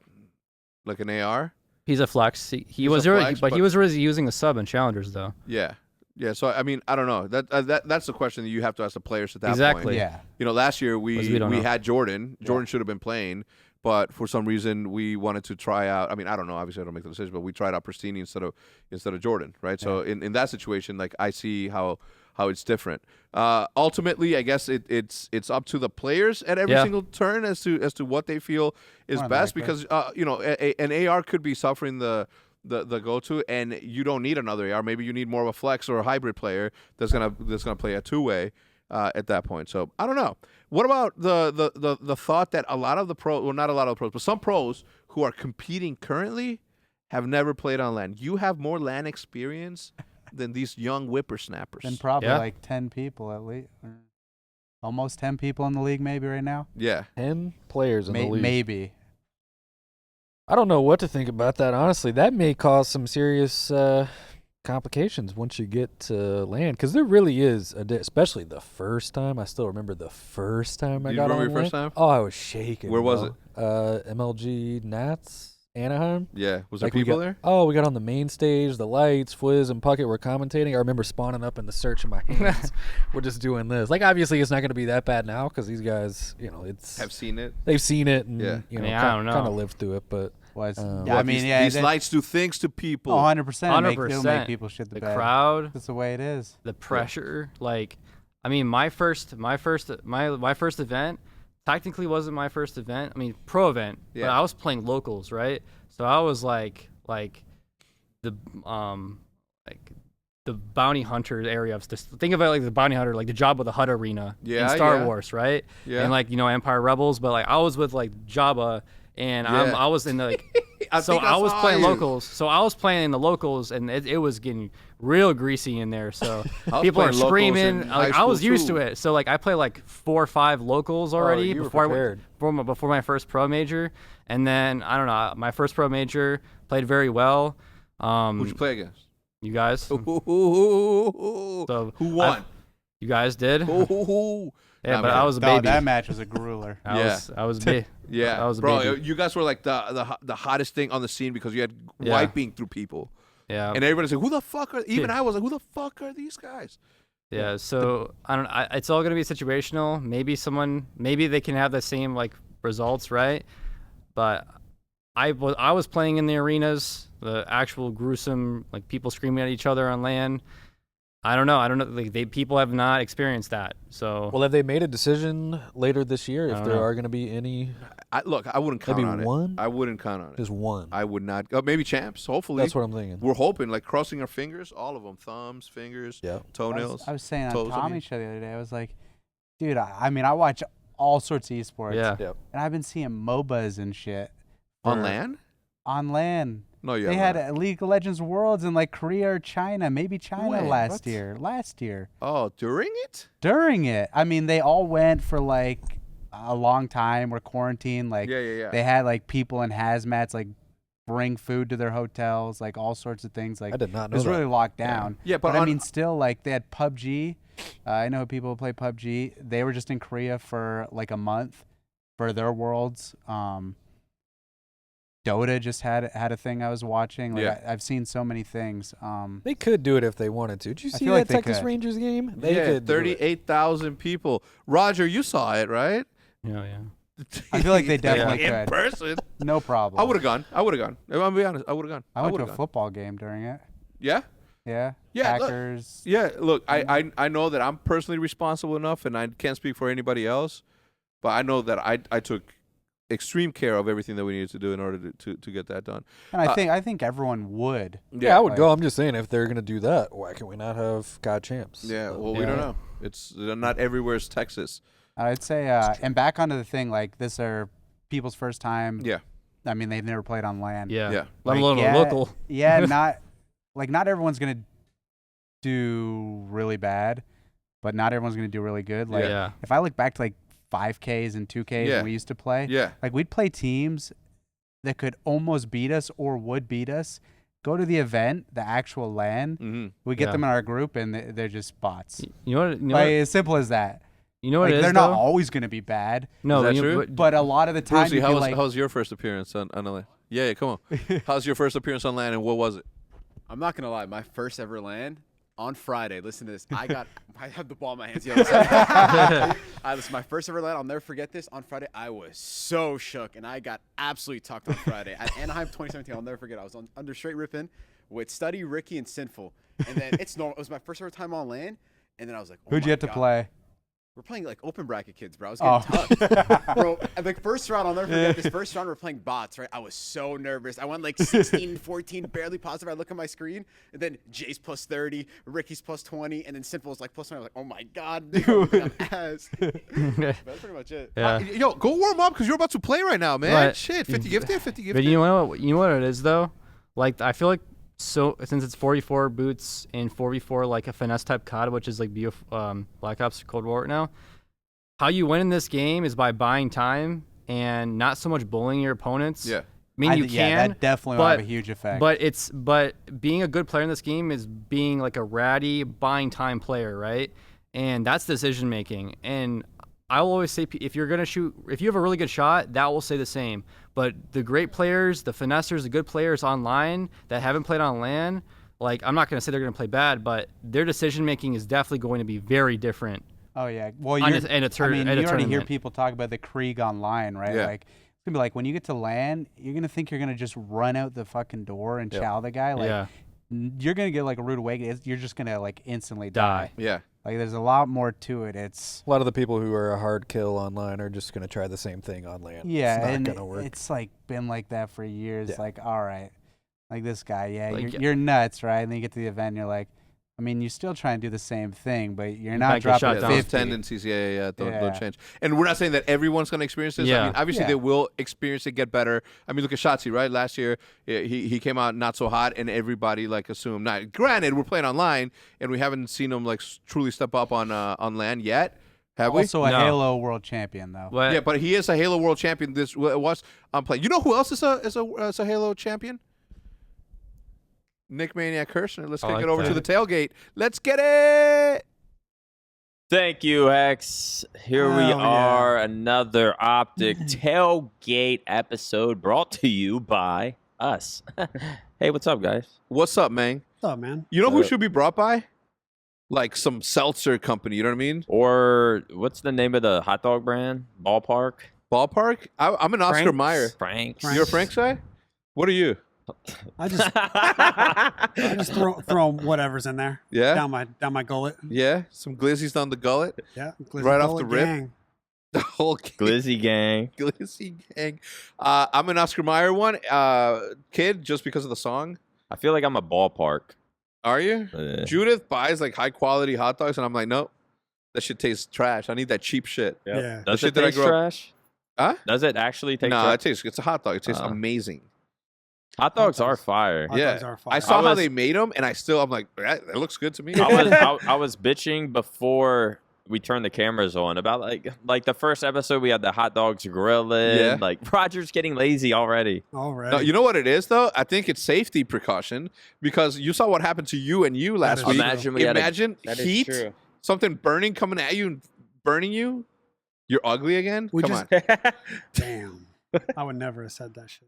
[SPEAKER 1] Like an AR?
[SPEAKER 2] He's a flex. He was
[SPEAKER 1] a
[SPEAKER 2] already,
[SPEAKER 1] flex,
[SPEAKER 2] but he was already using a sub in challengers though.
[SPEAKER 1] Yeah. Yeah, so I mean, I don't know. That's the question that you have to ask the players at that point.
[SPEAKER 2] Exactly.
[SPEAKER 4] Yeah.
[SPEAKER 1] You know, last year we
[SPEAKER 2] know.
[SPEAKER 1] had Jordan. Jordan should have been playing, but for some reason we wanted to try out. I mean, I don't know. Obviously, I don't make the decision, but we tried out Pristini instead of Jordan, right? So in that situation, like I see how it's different. Ultimately, I guess it's up to the players at every single turn as to what they feel is best, because you know, an AR could be suffering the go-to, and you don't need another AR. Maybe you need more of a flex or a hybrid player that's gonna play a two-way at that point. So I don't know. What about the thought that a lot of the pros, well, not a lot of the pros, but some pros who are competing currently have never played on LAN. You have more LAN experience than these young whippersnappers.
[SPEAKER 4] Then probably like 10 people at least. Almost 10 people in the league maybe right now.
[SPEAKER 1] Yeah.
[SPEAKER 5] 10 players in the league.
[SPEAKER 4] Maybe.
[SPEAKER 5] I don't know what to think about that, honestly. That may cause some serious complications once you get to LAN, because there really is, especially the first time. I still remember the first time I got on
[SPEAKER 1] your
[SPEAKER 5] LAN.
[SPEAKER 1] first time?
[SPEAKER 5] Oh, I was shaking.
[SPEAKER 1] Where was it?
[SPEAKER 5] MLG Nats, Anaheim.
[SPEAKER 1] Yeah. Was there
[SPEAKER 5] Like, we
[SPEAKER 1] people
[SPEAKER 5] got-
[SPEAKER 1] there?
[SPEAKER 5] Oh, we got on the main stage. The lights, Fwiz, and Puckett were commentating. I remember spawning up in the search in my hands. We're just doing this. Like, obviously, it's not going to be that bad now because these guys, you know,
[SPEAKER 1] Have seen it.
[SPEAKER 5] they've seen it and
[SPEAKER 1] Yeah.
[SPEAKER 5] you know,
[SPEAKER 2] I mean, I don't know.
[SPEAKER 5] kind of lived through it. But
[SPEAKER 4] Was
[SPEAKER 1] Well, these lights do things to people.
[SPEAKER 4] 100%. It'll
[SPEAKER 2] 100%.
[SPEAKER 4] make people shit the
[SPEAKER 2] The
[SPEAKER 4] bed.
[SPEAKER 2] crowd,
[SPEAKER 4] That's the way it is.
[SPEAKER 2] the pressure. Like, I mean, my first event technically wasn't my first event. I mean, pro event, but
[SPEAKER 1] Yeah.
[SPEAKER 2] I was playing locals, right? So I was like the bounty hunter area of this. Think of it like the bounty hunter, like the Jabba the Hutt arena in Star Wars, right?
[SPEAKER 1] Yeah.
[SPEAKER 2] And like, you know, Empire Rebels, but like I was with like Jabba, and I was in the like.
[SPEAKER 1] I
[SPEAKER 2] was
[SPEAKER 1] saw
[SPEAKER 2] playing
[SPEAKER 1] you.
[SPEAKER 2] locals. So I was playing in the locals, and it was getting real greasy in there. So
[SPEAKER 1] I was
[SPEAKER 2] people are
[SPEAKER 1] playing locals
[SPEAKER 2] screaming.
[SPEAKER 1] in
[SPEAKER 2] Like,
[SPEAKER 1] high
[SPEAKER 2] I was
[SPEAKER 1] school,
[SPEAKER 2] used
[SPEAKER 1] too.
[SPEAKER 2] to it. So like I played like 4 or 5 locals already
[SPEAKER 5] you were
[SPEAKER 2] before
[SPEAKER 5] prepared.
[SPEAKER 2] before my first pro major, and then I don't know, my first pro major played very well.
[SPEAKER 1] Who'd you play against?
[SPEAKER 2] You guys.
[SPEAKER 1] So, who won?
[SPEAKER 2] You guys did. Yeah,
[SPEAKER 1] Nah,
[SPEAKER 2] but
[SPEAKER 1] man.
[SPEAKER 2] I was a
[SPEAKER 4] Oh,
[SPEAKER 2] baby.
[SPEAKER 4] that match was a grueler.
[SPEAKER 2] I was big.
[SPEAKER 1] Yeah,
[SPEAKER 2] I was a
[SPEAKER 1] bro,
[SPEAKER 2] baby.
[SPEAKER 1] you guys were like the hottest thing on the scene because you had
[SPEAKER 2] Yeah.
[SPEAKER 1] wiping through people,
[SPEAKER 2] Yeah.
[SPEAKER 1] and everybody's like, "Who the fuck are?" Even I was like, "Who the fuck are these guys?"
[SPEAKER 2] Yeah, so it's all gonna be situational. Maybe they can have the same like results, right? But I was playing in the arenas, the actual gruesome like people screaming at each other on LAN. I don't know. Like people have not experienced that. So
[SPEAKER 5] well, have they made a decision later this year
[SPEAKER 2] I
[SPEAKER 5] if
[SPEAKER 2] don't
[SPEAKER 5] there
[SPEAKER 2] know.
[SPEAKER 5] are going to be any?
[SPEAKER 1] I wouldn't count
[SPEAKER 5] Maybe
[SPEAKER 1] on
[SPEAKER 5] one?
[SPEAKER 1] it. I wouldn't count on it.
[SPEAKER 5] Just one.
[SPEAKER 1] I would not. Maybe champs. Hopefully,
[SPEAKER 5] That's what I'm thinking.
[SPEAKER 1] we're hoping. Like crossing our fingers, all of them, thumbs, fingers,
[SPEAKER 5] Yeah.
[SPEAKER 1] toenails.
[SPEAKER 4] I was saying on
[SPEAKER 1] toes, I mean.
[SPEAKER 4] Tommy's show the other day, I was like, dude, I mean, I watch all sorts of esports.
[SPEAKER 2] yeah.
[SPEAKER 4] And I've been seeing MOBAs and shit.
[SPEAKER 1] On
[SPEAKER 4] for-
[SPEAKER 1] LAN?
[SPEAKER 4] On LAN.
[SPEAKER 1] No, yeah.
[SPEAKER 4] They had a League of Legends Worlds in like Korea or China, maybe China
[SPEAKER 1] When?
[SPEAKER 4] last
[SPEAKER 1] What?
[SPEAKER 4] year. Last year.
[SPEAKER 1] Oh, during it?
[SPEAKER 4] During it. I mean, they all went for like a long time. Were quarantined. Like
[SPEAKER 1] Yeah.
[SPEAKER 4] they had like people in hazmats like bring food to their hotels, like all sorts of things. Like
[SPEAKER 5] I did not
[SPEAKER 4] it
[SPEAKER 5] know
[SPEAKER 4] was
[SPEAKER 5] that.
[SPEAKER 4] really locked down.
[SPEAKER 1] Yeah, but
[SPEAKER 4] I
[SPEAKER 1] on-
[SPEAKER 4] mean, still like they had PUBG. I know people who play PUBG. They were just in Korea for like a month for their worlds. Dota just had a thing I was watching. Like
[SPEAKER 1] Yeah.
[SPEAKER 4] I've seen so many things.
[SPEAKER 5] They could do it if they wanted to. Did you
[SPEAKER 4] I
[SPEAKER 5] see
[SPEAKER 4] feel
[SPEAKER 5] that
[SPEAKER 4] like they
[SPEAKER 5] Texas
[SPEAKER 4] could.
[SPEAKER 5] Rangers game? They
[SPEAKER 1] Yeah,
[SPEAKER 5] could do it.
[SPEAKER 1] 38,000 people. Roger, you saw it, right?
[SPEAKER 2] Yeah.
[SPEAKER 4] I feel like they definitely
[SPEAKER 1] in
[SPEAKER 4] could.
[SPEAKER 1] person.
[SPEAKER 4] No problem.
[SPEAKER 1] I would have gone. If I'm gonna be honest, I would have gone.
[SPEAKER 4] I went to
[SPEAKER 1] would've
[SPEAKER 4] a
[SPEAKER 1] gone.
[SPEAKER 4] football game during it.
[SPEAKER 1] Yeah.
[SPEAKER 4] Yeah.
[SPEAKER 1] Yeah, look.
[SPEAKER 4] Packers.
[SPEAKER 1] Yeah, look, I know that I'm personally responsible enough, and I can't speak for anybody else, but I know that I took extreme care of everything that we needed to do in order to get that done.
[SPEAKER 4] And I think everyone would.
[SPEAKER 5] Yeah, I would
[SPEAKER 4] like-
[SPEAKER 5] go. I'm just saying, if they're gonna do that, why can we not have COD champs?
[SPEAKER 1] Yeah,
[SPEAKER 5] So,
[SPEAKER 1] well, we don't know. It's not everywhere is Texas.
[SPEAKER 4] I'd say, and back onto the thing, like this are people's first time.
[SPEAKER 1] Yeah.
[SPEAKER 4] I mean, they've never played on LAN.
[SPEAKER 2] Yeah.
[SPEAKER 1] Yeah.
[SPEAKER 2] Let
[SPEAKER 4] Like,
[SPEAKER 2] alone
[SPEAKER 4] yeah,
[SPEAKER 2] a local.
[SPEAKER 4] Yeah, not like not everyone's gonna do really bad, but not everyone's gonna do really good. Like
[SPEAKER 2] Yeah.
[SPEAKER 4] if I look back to like 5Ks and 2Ks
[SPEAKER 1] Yeah.
[SPEAKER 4] when we used to play,
[SPEAKER 1] Yeah.
[SPEAKER 4] like we'd play teams that could almost beat us or would beat us. Go to the event, the actual LAN.
[SPEAKER 1] Mm-hmm.
[SPEAKER 4] We get
[SPEAKER 2] Yeah.
[SPEAKER 4] them in our group, and they're just bots.
[SPEAKER 2] You know what? You know
[SPEAKER 4] Like
[SPEAKER 2] what,
[SPEAKER 4] as simple as that.
[SPEAKER 2] you know what
[SPEAKER 4] Like
[SPEAKER 2] it is,
[SPEAKER 4] they're not
[SPEAKER 2] though?
[SPEAKER 4] always gonna be bad,
[SPEAKER 2] No,
[SPEAKER 1] Is that
[SPEAKER 2] you-
[SPEAKER 1] true?
[SPEAKER 4] but a lot of the time,
[SPEAKER 1] Brucey,
[SPEAKER 4] you'd be like,
[SPEAKER 1] how's your first appearance on the LAN? Yeah, come on. How's your first appearance on LAN, and what was it?
[SPEAKER 9] I'm not gonna lie, my first ever LAN on Friday. Listen to this. I have the ball in my hands. Listen, my first ever LAN. I'll never forget this. On Friday, I was so shook, and I got absolutely tucked on Friday at Anaheim 2017. I'll never forget. I was under straight ripping with Study, Ricky, and Sinful, and then it's normal. It was my first ever time on LAN, and then I was like, oh
[SPEAKER 4] who'd
[SPEAKER 9] my
[SPEAKER 4] you have to
[SPEAKER 9] God.
[SPEAKER 4] play?
[SPEAKER 9] We're playing like open bracket kids, bro. I was getting tucked. Bro, and the first round, I'll never forget this first round, we're playing bots, right? I was so nervous. I went like 16, 14, barely positive. I look at my screen, and then Jay's plus 30, Ricky's plus 20, and then Simple's like plus 20. I was like, oh my God, I'm ass. But that's pretty much it.
[SPEAKER 2] Yeah.
[SPEAKER 1] Yo, go warm up because you're about to play right now, man.
[SPEAKER 2] But-
[SPEAKER 1] Shit, 50 gifted, 50 gifted.
[SPEAKER 2] But you know what it is though? Like I feel like since it's 4v4 boots and 4v4 like a finesse type COD, which is like Black Ops Cold War right now. How you win in this game is by buying time and not so much bullying your opponents.
[SPEAKER 1] Yeah.
[SPEAKER 2] I mean, you
[SPEAKER 4] Yeah,
[SPEAKER 2] can,
[SPEAKER 4] that definitely will have a huge effect.
[SPEAKER 2] but being a good player in this game is being like a ratty buying time player, right? And that's decision making. And I will always say, if you're gonna shoot, if you have a really good shot, that will say the same. But the great players, the finessers, the good players online that haven't played on LAN, like I'm not gonna say they're gonna play bad, but their decision making is definitely going to be very different.
[SPEAKER 4] Oh yeah, well,
[SPEAKER 2] On
[SPEAKER 4] you're,
[SPEAKER 2] a- in a tur-
[SPEAKER 4] I mean,
[SPEAKER 2] at a
[SPEAKER 4] you already hear
[SPEAKER 2] tournament.
[SPEAKER 4] people talk about the Krieg online, right?
[SPEAKER 1] Yeah.
[SPEAKER 4] Like it's gonna be like when you get to LAN, you're gonna think you're gonna just run out the fucking door and chow the guy. Like
[SPEAKER 2] Yeah.
[SPEAKER 4] you're gonna get like a rude awakening. You're just gonna like instantly die.
[SPEAKER 1] Yeah.
[SPEAKER 4] Like there's a lot more to it. It's
[SPEAKER 5] A lot of the people who are a hard kill online are just gonna try the same thing on LAN.
[SPEAKER 4] yeah,
[SPEAKER 5] it's not
[SPEAKER 4] and
[SPEAKER 5] gonna work.
[SPEAKER 4] it's like been like that for years.
[SPEAKER 5] Yeah.
[SPEAKER 4] Like all right, like this guy, yeah,
[SPEAKER 2] Like,
[SPEAKER 4] you're nuts, right? And then you get to the event, and you're like, I mean, you still try and do the same thing, but you're not
[SPEAKER 2] back your shot
[SPEAKER 4] dropping
[SPEAKER 2] down.
[SPEAKER 1] Those
[SPEAKER 4] 50.
[SPEAKER 1] tendencies, don't
[SPEAKER 4] Yeah.
[SPEAKER 1] change. And we're not saying that everyone's going to experience this. I
[SPEAKER 2] Yeah.
[SPEAKER 1] mean, obviously
[SPEAKER 4] Yeah.
[SPEAKER 1] they will experience it, get better. I mean, look at Shotzi, right? Last year, he came out not so hot, and everybody like assumed. Now, granted, we're playing online, and we haven't seen him like truly step up on LAN yet, have we?
[SPEAKER 4] Also a
[SPEAKER 2] No.
[SPEAKER 4] Halo World Champion though.
[SPEAKER 2] But
[SPEAKER 1] Yeah, but he is a Halo World Champion. This was playing. You know who else is a Halo champion? Nick Maniac Kirshner. Let's
[SPEAKER 2] I
[SPEAKER 1] kick
[SPEAKER 2] like
[SPEAKER 1] it over to
[SPEAKER 2] that.
[SPEAKER 1] the tailgate. Let's get it.
[SPEAKER 11] Thank you, Hex. Here we
[SPEAKER 6] Hell yeah.
[SPEAKER 11] are, another OpTic Tailgate episode brought to you by us. Hey, what's up, guys?
[SPEAKER 1] What's up, man?
[SPEAKER 6] What's up, man?
[SPEAKER 1] You know who should be brought by? Like some seltzer company. You know what I mean?
[SPEAKER 11] Or what's the name of the hot dog brand? Ballpark?
[SPEAKER 1] Ballpark. I'm an Oscar
[SPEAKER 11] Frank's?
[SPEAKER 1] Meyer.
[SPEAKER 11] Frank's.
[SPEAKER 1] You're a Frank's guy? What are you?
[SPEAKER 6] I just throw whatever's in there.
[SPEAKER 1] Yeah?
[SPEAKER 6] Down my gullet.
[SPEAKER 1] Yeah? Some glizzies down the gullet?
[SPEAKER 6] Yeah.
[SPEAKER 1] Right off the
[SPEAKER 6] Gullet
[SPEAKER 1] rip?
[SPEAKER 6] gang.
[SPEAKER 1] The whole
[SPEAKER 11] Glizzy gang.
[SPEAKER 1] glizzy gang. I'm an Oscar Meyer one. Kid, just because of the song.
[SPEAKER 11] I feel like I'm a ballpark.
[SPEAKER 1] Are you?
[SPEAKER 11] Uh,
[SPEAKER 1] Judith buys like high quality hot dogs, and I'm like, nope. That shit tastes trash. I need that cheap shit.
[SPEAKER 6] Yeah.
[SPEAKER 11] Does
[SPEAKER 1] shit
[SPEAKER 11] it
[SPEAKER 1] that I
[SPEAKER 11] taste
[SPEAKER 1] grew up-
[SPEAKER 11] trash?
[SPEAKER 1] Huh?
[SPEAKER 11] Does it actually taste
[SPEAKER 1] No,
[SPEAKER 11] trash?
[SPEAKER 1] it's a hot dog. It tastes
[SPEAKER 11] Uh.
[SPEAKER 1] amazing.
[SPEAKER 11] Hot dogs are
[SPEAKER 6] dogs.
[SPEAKER 11] fire.
[SPEAKER 6] Hot
[SPEAKER 1] Yeah.
[SPEAKER 6] dogs are fire.
[SPEAKER 1] I saw
[SPEAKER 11] I
[SPEAKER 1] how
[SPEAKER 11] was-
[SPEAKER 1] they made them, and I'm like, that looks good to me.
[SPEAKER 11] I was bitching before we turned the cameras on about like the first episode we had the hot dogs grilling.
[SPEAKER 1] Yeah.
[SPEAKER 11] Like Roger's getting lazy already.
[SPEAKER 6] All right.
[SPEAKER 1] No, you know what it is though? I think it's safety precaution because you saw what happened to you and you last
[SPEAKER 6] is
[SPEAKER 1] week.
[SPEAKER 6] true.
[SPEAKER 11] Imagine we had
[SPEAKER 1] Imagine
[SPEAKER 11] that is
[SPEAKER 1] heat,
[SPEAKER 11] true.
[SPEAKER 1] something burning coming at you and burning you. You're ugly again.
[SPEAKER 6] We
[SPEAKER 1] Come
[SPEAKER 6] just-
[SPEAKER 1] on.
[SPEAKER 6] Damn. I would never have said that shit.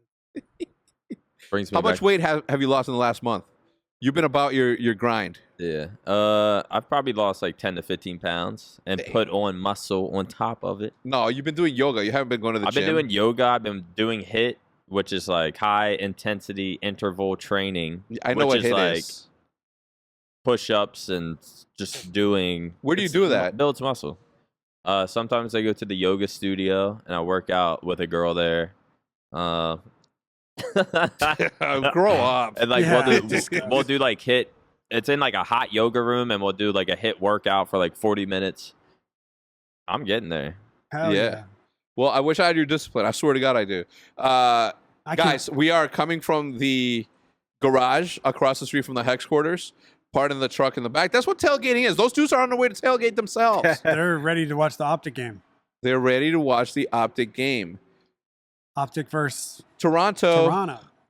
[SPEAKER 11] Brings me
[SPEAKER 1] How much
[SPEAKER 11] back-
[SPEAKER 1] weight have you lost in the last month? You've been about your grind.
[SPEAKER 11] Yeah. I've probably lost like 10 to 15 pounds and put on muscle on top of it.
[SPEAKER 1] No, you've been doing yoga. You haven't been going to the
[SPEAKER 11] I've
[SPEAKER 1] gym.
[SPEAKER 11] been doing yoga. I've been doing HIIT, which is like high intensity interval training.
[SPEAKER 1] I know
[SPEAKER 11] which
[SPEAKER 1] what
[SPEAKER 11] is
[SPEAKER 1] HIIT
[SPEAKER 11] like
[SPEAKER 1] is.
[SPEAKER 11] push-ups and just doing.
[SPEAKER 1] Where do you
[SPEAKER 11] it's-
[SPEAKER 1] do that?
[SPEAKER 11] Builds muscle. Sometimes I go to the yoga studio and I work out with a girl there.
[SPEAKER 1] Grow up.
[SPEAKER 11] And like
[SPEAKER 6] Yeah.
[SPEAKER 11] we'll do like HIIT. It's in like a hot yoga room, and we'll do like a HIIT workout for like 40 minutes. I'm getting there.
[SPEAKER 6] Hell
[SPEAKER 1] Yeah.
[SPEAKER 6] yeah.
[SPEAKER 1] Well, I wish I had your discipline. I swear to God, I do.
[SPEAKER 6] I can-
[SPEAKER 1] Guys, we are coming from the garage across the street from the Hex quarters, part in the truck in the back. That's what tailgating is. Those dudes are on their way to tailgate themselves.
[SPEAKER 6] They're ready to watch the OpTic game.
[SPEAKER 1] They're ready to watch the OpTic game.
[SPEAKER 6] OpTic versus
[SPEAKER 1] Toronto.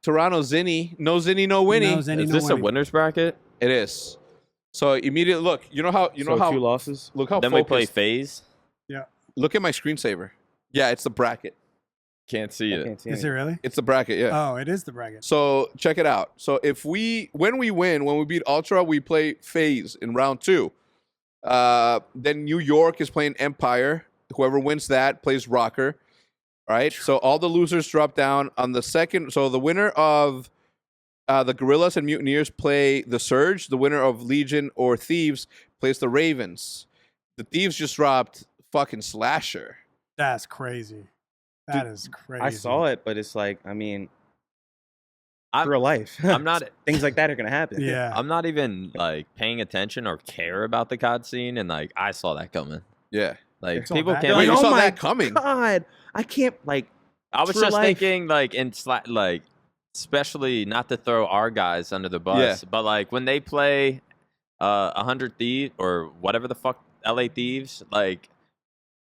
[SPEAKER 1] Zinni. No Zinni, no Winnie.
[SPEAKER 6] No Zinni,
[SPEAKER 11] Is
[SPEAKER 6] no
[SPEAKER 11] this a
[SPEAKER 6] Winnie.
[SPEAKER 11] winners bracket?
[SPEAKER 1] It is. So immediately look. You know how
[SPEAKER 12] 2 losses.
[SPEAKER 1] look how
[SPEAKER 11] Then we
[SPEAKER 1] focused.
[SPEAKER 11] play phase.
[SPEAKER 1] Look at my screensaver. Yeah, it's the bracket.
[SPEAKER 11] Can't see
[SPEAKER 12] I
[SPEAKER 11] it.
[SPEAKER 12] can't see
[SPEAKER 6] Is it
[SPEAKER 12] any.
[SPEAKER 6] really?
[SPEAKER 1] It's the bracket. Yeah.
[SPEAKER 6] Oh, it is the bracket.
[SPEAKER 1] So check it out. So when we beat Ultra, we play FaZe in round 2. Then New York is playing Empire. Whoever wins that plays Rocker. Right. So all the losers drop down on the second. So the winner of the Guerrillas and Mutineers play the Surge. The winner of Legion or Thieves plays the Ravens. The Thieves just dropped fucking Slasher.
[SPEAKER 6] That's crazy. That is crazy.
[SPEAKER 12] I saw it, but it's like, I mean,
[SPEAKER 11] I'm-
[SPEAKER 12] real life.
[SPEAKER 11] I'm not.
[SPEAKER 12] Things like that are gonna happen.
[SPEAKER 6] Yeah.
[SPEAKER 11] I'm not even like paying attention or care about the COD scene, and like I saw that coming.
[SPEAKER 1] Yeah.
[SPEAKER 11] Like
[SPEAKER 6] saw
[SPEAKER 11] people
[SPEAKER 6] that
[SPEAKER 11] can't.
[SPEAKER 1] Wait,
[SPEAKER 11] Like,
[SPEAKER 1] you
[SPEAKER 12] oh
[SPEAKER 1] saw
[SPEAKER 12] my
[SPEAKER 1] that coming?
[SPEAKER 12] God, I can't like.
[SPEAKER 11] I was
[SPEAKER 12] True
[SPEAKER 11] just
[SPEAKER 12] life.
[SPEAKER 11] thinking, like like, especially not to throw our guys under the bus, but like when they play 100 Thieves or whatever the fuck LA Thieves, like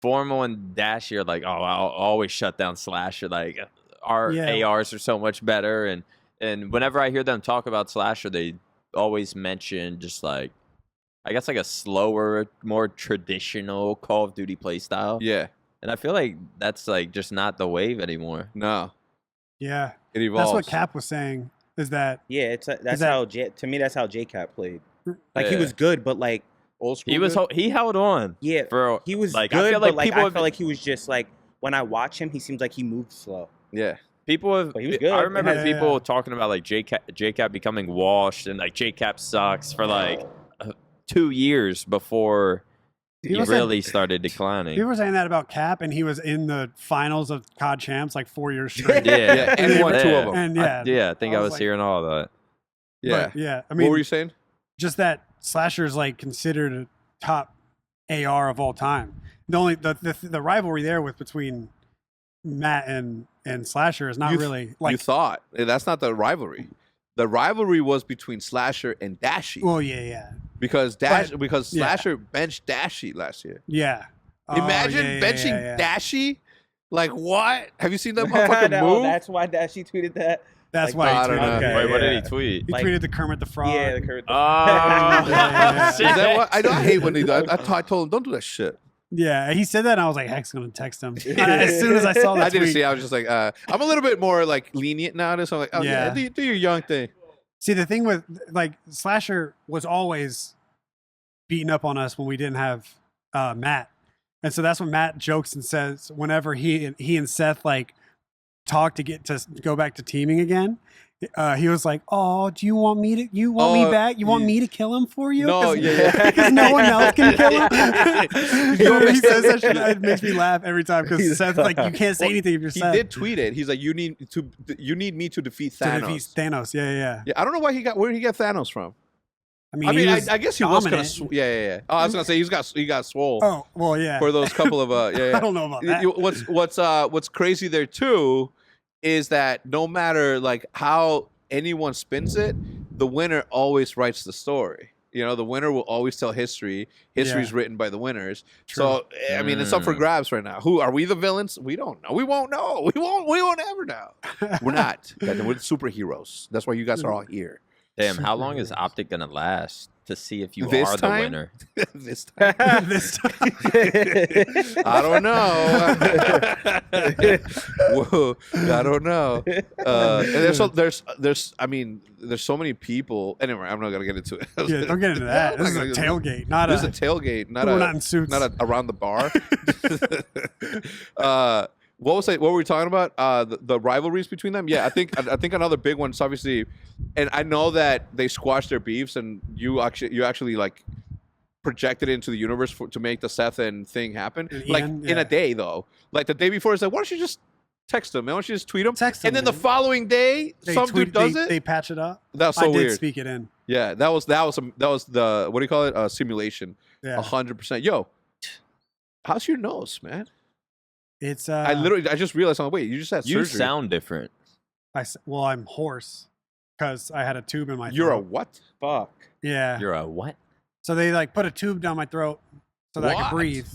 [SPEAKER 11] Formal and Dashy are like, oh, I'll always shut down Slasher. Like our
[SPEAKER 6] Yeah.
[SPEAKER 11] ARs are so much better, and whenever I hear them talk about Slasher, they always mention just like, I guess like a slower, more traditional Call of Duty play style.
[SPEAKER 1] Yeah.
[SPEAKER 11] And I feel like that's like just not the wave anymore.
[SPEAKER 1] No.
[SPEAKER 6] Yeah.
[SPEAKER 1] It evolves.
[SPEAKER 6] That's what Cap was saying. Is that
[SPEAKER 12] Yeah, that's
[SPEAKER 6] that-
[SPEAKER 12] how to me that's how J-Cap played. Like he
[SPEAKER 11] Yeah.
[SPEAKER 12] was good, but like old school.
[SPEAKER 11] He was
[SPEAKER 12] good.
[SPEAKER 11] he held on.
[SPEAKER 12] Yeah,
[SPEAKER 11] for
[SPEAKER 12] he was
[SPEAKER 11] like
[SPEAKER 12] good,
[SPEAKER 11] I feel like
[SPEAKER 12] but like
[SPEAKER 11] people
[SPEAKER 12] I
[SPEAKER 11] have
[SPEAKER 12] felt like he was just like when I watch him, he seems like he moved slow.
[SPEAKER 1] Yeah.
[SPEAKER 11] people have.
[SPEAKER 12] But he was good.
[SPEAKER 11] I remember
[SPEAKER 6] Yeah,
[SPEAKER 11] people
[SPEAKER 6] yeah.
[SPEAKER 11] talking about like JCap becoming washed and like JCap sucks for like 2 years before he
[SPEAKER 6] People said-
[SPEAKER 11] really started declining.
[SPEAKER 6] People were saying that about Cap, and he was in the finals of COD Champs like 4 years straight.
[SPEAKER 11] Yeah,
[SPEAKER 1] and he won 2 of them.
[SPEAKER 6] And yeah,
[SPEAKER 11] I think I was
[SPEAKER 6] like-
[SPEAKER 11] hearing all that.
[SPEAKER 1] Yeah.
[SPEAKER 6] but yeah. I
[SPEAKER 1] What
[SPEAKER 6] mean,
[SPEAKER 1] were you saying?
[SPEAKER 6] just that Slasher is like considered a top AR of all time. The only the rivalry there with between Matt and Slasher is not really like.
[SPEAKER 1] You thought. That's not the rivalry. The rivalry was between Slasher and Dashy.
[SPEAKER 6] Well, yeah,
[SPEAKER 1] because
[SPEAKER 6] yeah.
[SPEAKER 1] Slasher benched Dashy last year.
[SPEAKER 6] Yeah. Oh,
[SPEAKER 1] Imagine
[SPEAKER 6] yeah,
[SPEAKER 1] benching
[SPEAKER 6] yeah.
[SPEAKER 1] Dashy. Like what? Have you seen that motherfucker
[SPEAKER 12] No,
[SPEAKER 1] move?
[SPEAKER 12] that's why she tweeted that.
[SPEAKER 6] That's
[SPEAKER 12] Like,
[SPEAKER 6] why he
[SPEAKER 1] I don't
[SPEAKER 6] tweeted.
[SPEAKER 1] know.
[SPEAKER 6] it.
[SPEAKER 11] Wait, what did
[SPEAKER 12] yeah.
[SPEAKER 11] he tweet?
[SPEAKER 6] He
[SPEAKER 12] Like-
[SPEAKER 6] tweeted the Kermit the Frog.
[SPEAKER 12] Yeah, the current.
[SPEAKER 11] Oh,
[SPEAKER 6] yeah.
[SPEAKER 1] Is that what? I know. I hate when they do. I told him don't do that shit.
[SPEAKER 6] Yeah, he said that, and I was like, "Heck's gonna text him." As soon as I saw that,
[SPEAKER 1] I didn't
[SPEAKER 6] tweet.
[SPEAKER 1] see. I was just like, I'm a little bit more like lenient nowadays. So I'm like, oh yeah,
[SPEAKER 6] Yeah.
[SPEAKER 1] do your young thing.
[SPEAKER 6] See, the thing with like Slasher was always beating up on us when we didn't have Matt, and so that's what Matt jokes and says whenever he and Seth like talk to get to go back to teaming again. He was like, "Oh, do you want me to? You want me back? You want me to kill him for you?
[SPEAKER 1] No,
[SPEAKER 6] 'Cause-
[SPEAKER 1] yeah.
[SPEAKER 6] because no one else can kill him."
[SPEAKER 1] You
[SPEAKER 6] he says that shit. It makes me laugh every time because Seth like you can't say anything if you're
[SPEAKER 1] He
[SPEAKER 6] Seth.
[SPEAKER 1] did tweet it. He's like, you need me to defeat
[SPEAKER 6] to
[SPEAKER 1] Thanos.
[SPEAKER 6] defeat Thanos. Yeah.
[SPEAKER 1] Yeah, I don't know where he got Thanos from.
[SPEAKER 6] I mean,
[SPEAKER 1] I mean,
[SPEAKER 6] he was
[SPEAKER 1] I guess he was gonna.
[SPEAKER 6] dominant.
[SPEAKER 1] Yeah. Oh, I was gonna say he got swole
[SPEAKER 6] Oh, well, yeah.
[SPEAKER 1] for those couple of yeah.
[SPEAKER 6] I don't know about that.
[SPEAKER 1] What's crazy there too is that no matter like how anyone spins it, the winner always writes the story. You know, the winner will always tell history. History's written by the winners.
[SPEAKER 6] True.
[SPEAKER 1] So I mean, it's up for grabs right now. Who are we? The villains? We don't know. We won't know. We won't ever know. We're not. Goddamn, we're the superheroes. That's why you guys are all here.
[SPEAKER 11] damn! How long is OpTic gonna last to see if you
[SPEAKER 1] This
[SPEAKER 11] are
[SPEAKER 1] time?
[SPEAKER 11] the winner?
[SPEAKER 1] This time.
[SPEAKER 6] This time.
[SPEAKER 1] I don't know. Whoa, I don't know. And there's I mean, there's so many people. Anyway, I'm not gonna get into it.
[SPEAKER 6] Yeah, don't get into that.
[SPEAKER 1] I'm
[SPEAKER 6] This is
[SPEAKER 1] not
[SPEAKER 6] a
[SPEAKER 1] gonna-
[SPEAKER 6] tailgate, not
[SPEAKER 1] This is
[SPEAKER 6] a.
[SPEAKER 1] a tailgate, not
[SPEAKER 6] We're not in suits.
[SPEAKER 1] not around the bar. What were we talking about? The rivalries between them. Yeah, I think another big one is obviously, and I know that they squashed their beefs, and you actually like projected it into the universe to make the Seth and thing happen.
[SPEAKER 6] And
[SPEAKER 1] Like
[SPEAKER 6] Ian,
[SPEAKER 1] in
[SPEAKER 6] yeah.
[SPEAKER 1] a day though, like the day before, it's like, why don't you just text them? Man? Why don't you just tweet them?
[SPEAKER 6] Text
[SPEAKER 1] and
[SPEAKER 6] them,
[SPEAKER 1] then the
[SPEAKER 6] man.
[SPEAKER 1] following day,
[SPEAKER 6] They
[SPEAKER 1] some
[SPEAKER 6] tweet-
[SPEAKER 1] dude does
[SPEAKER 6] they,
[SPEAKER 1] it.
[SPEAKER 6] They patch it up.
[SPEAKER 1] That's so
[SPEAKER 6] I did
[SPEAKER 1] weird.
[SPEAKER 6] speak it in.
[SPEAKER 1] Yeah, that was the what do you call it? Simulation.
[SPEAKER 6] Yeah,
[SPEAKER 1] 100%. Yo, how's your nose, man?
[SPEAKER 6] it's.
[SPEAKER 1] I just realized. I'm like, wait, you just had
[SPEAKER 11] You
[SPEAKER 1] surgery.
[SPEAKER 11] sound different.
[SPEAKER 6] Well, I'm hoarse. because I had a tube in my
[SPEAKER 1] You're a
[SPEAKER 6] throat.
[SPEAKER 1] what?
[SPEAKER 12] Fuck.
[SPEAKER 6] Yeah.
[SPEAKER 11] You're a what?
[SPEAKER 6] So they like put a tube down my throat so that I
[SPEAKER 1] What?
[SPEAKER 6] could breathe.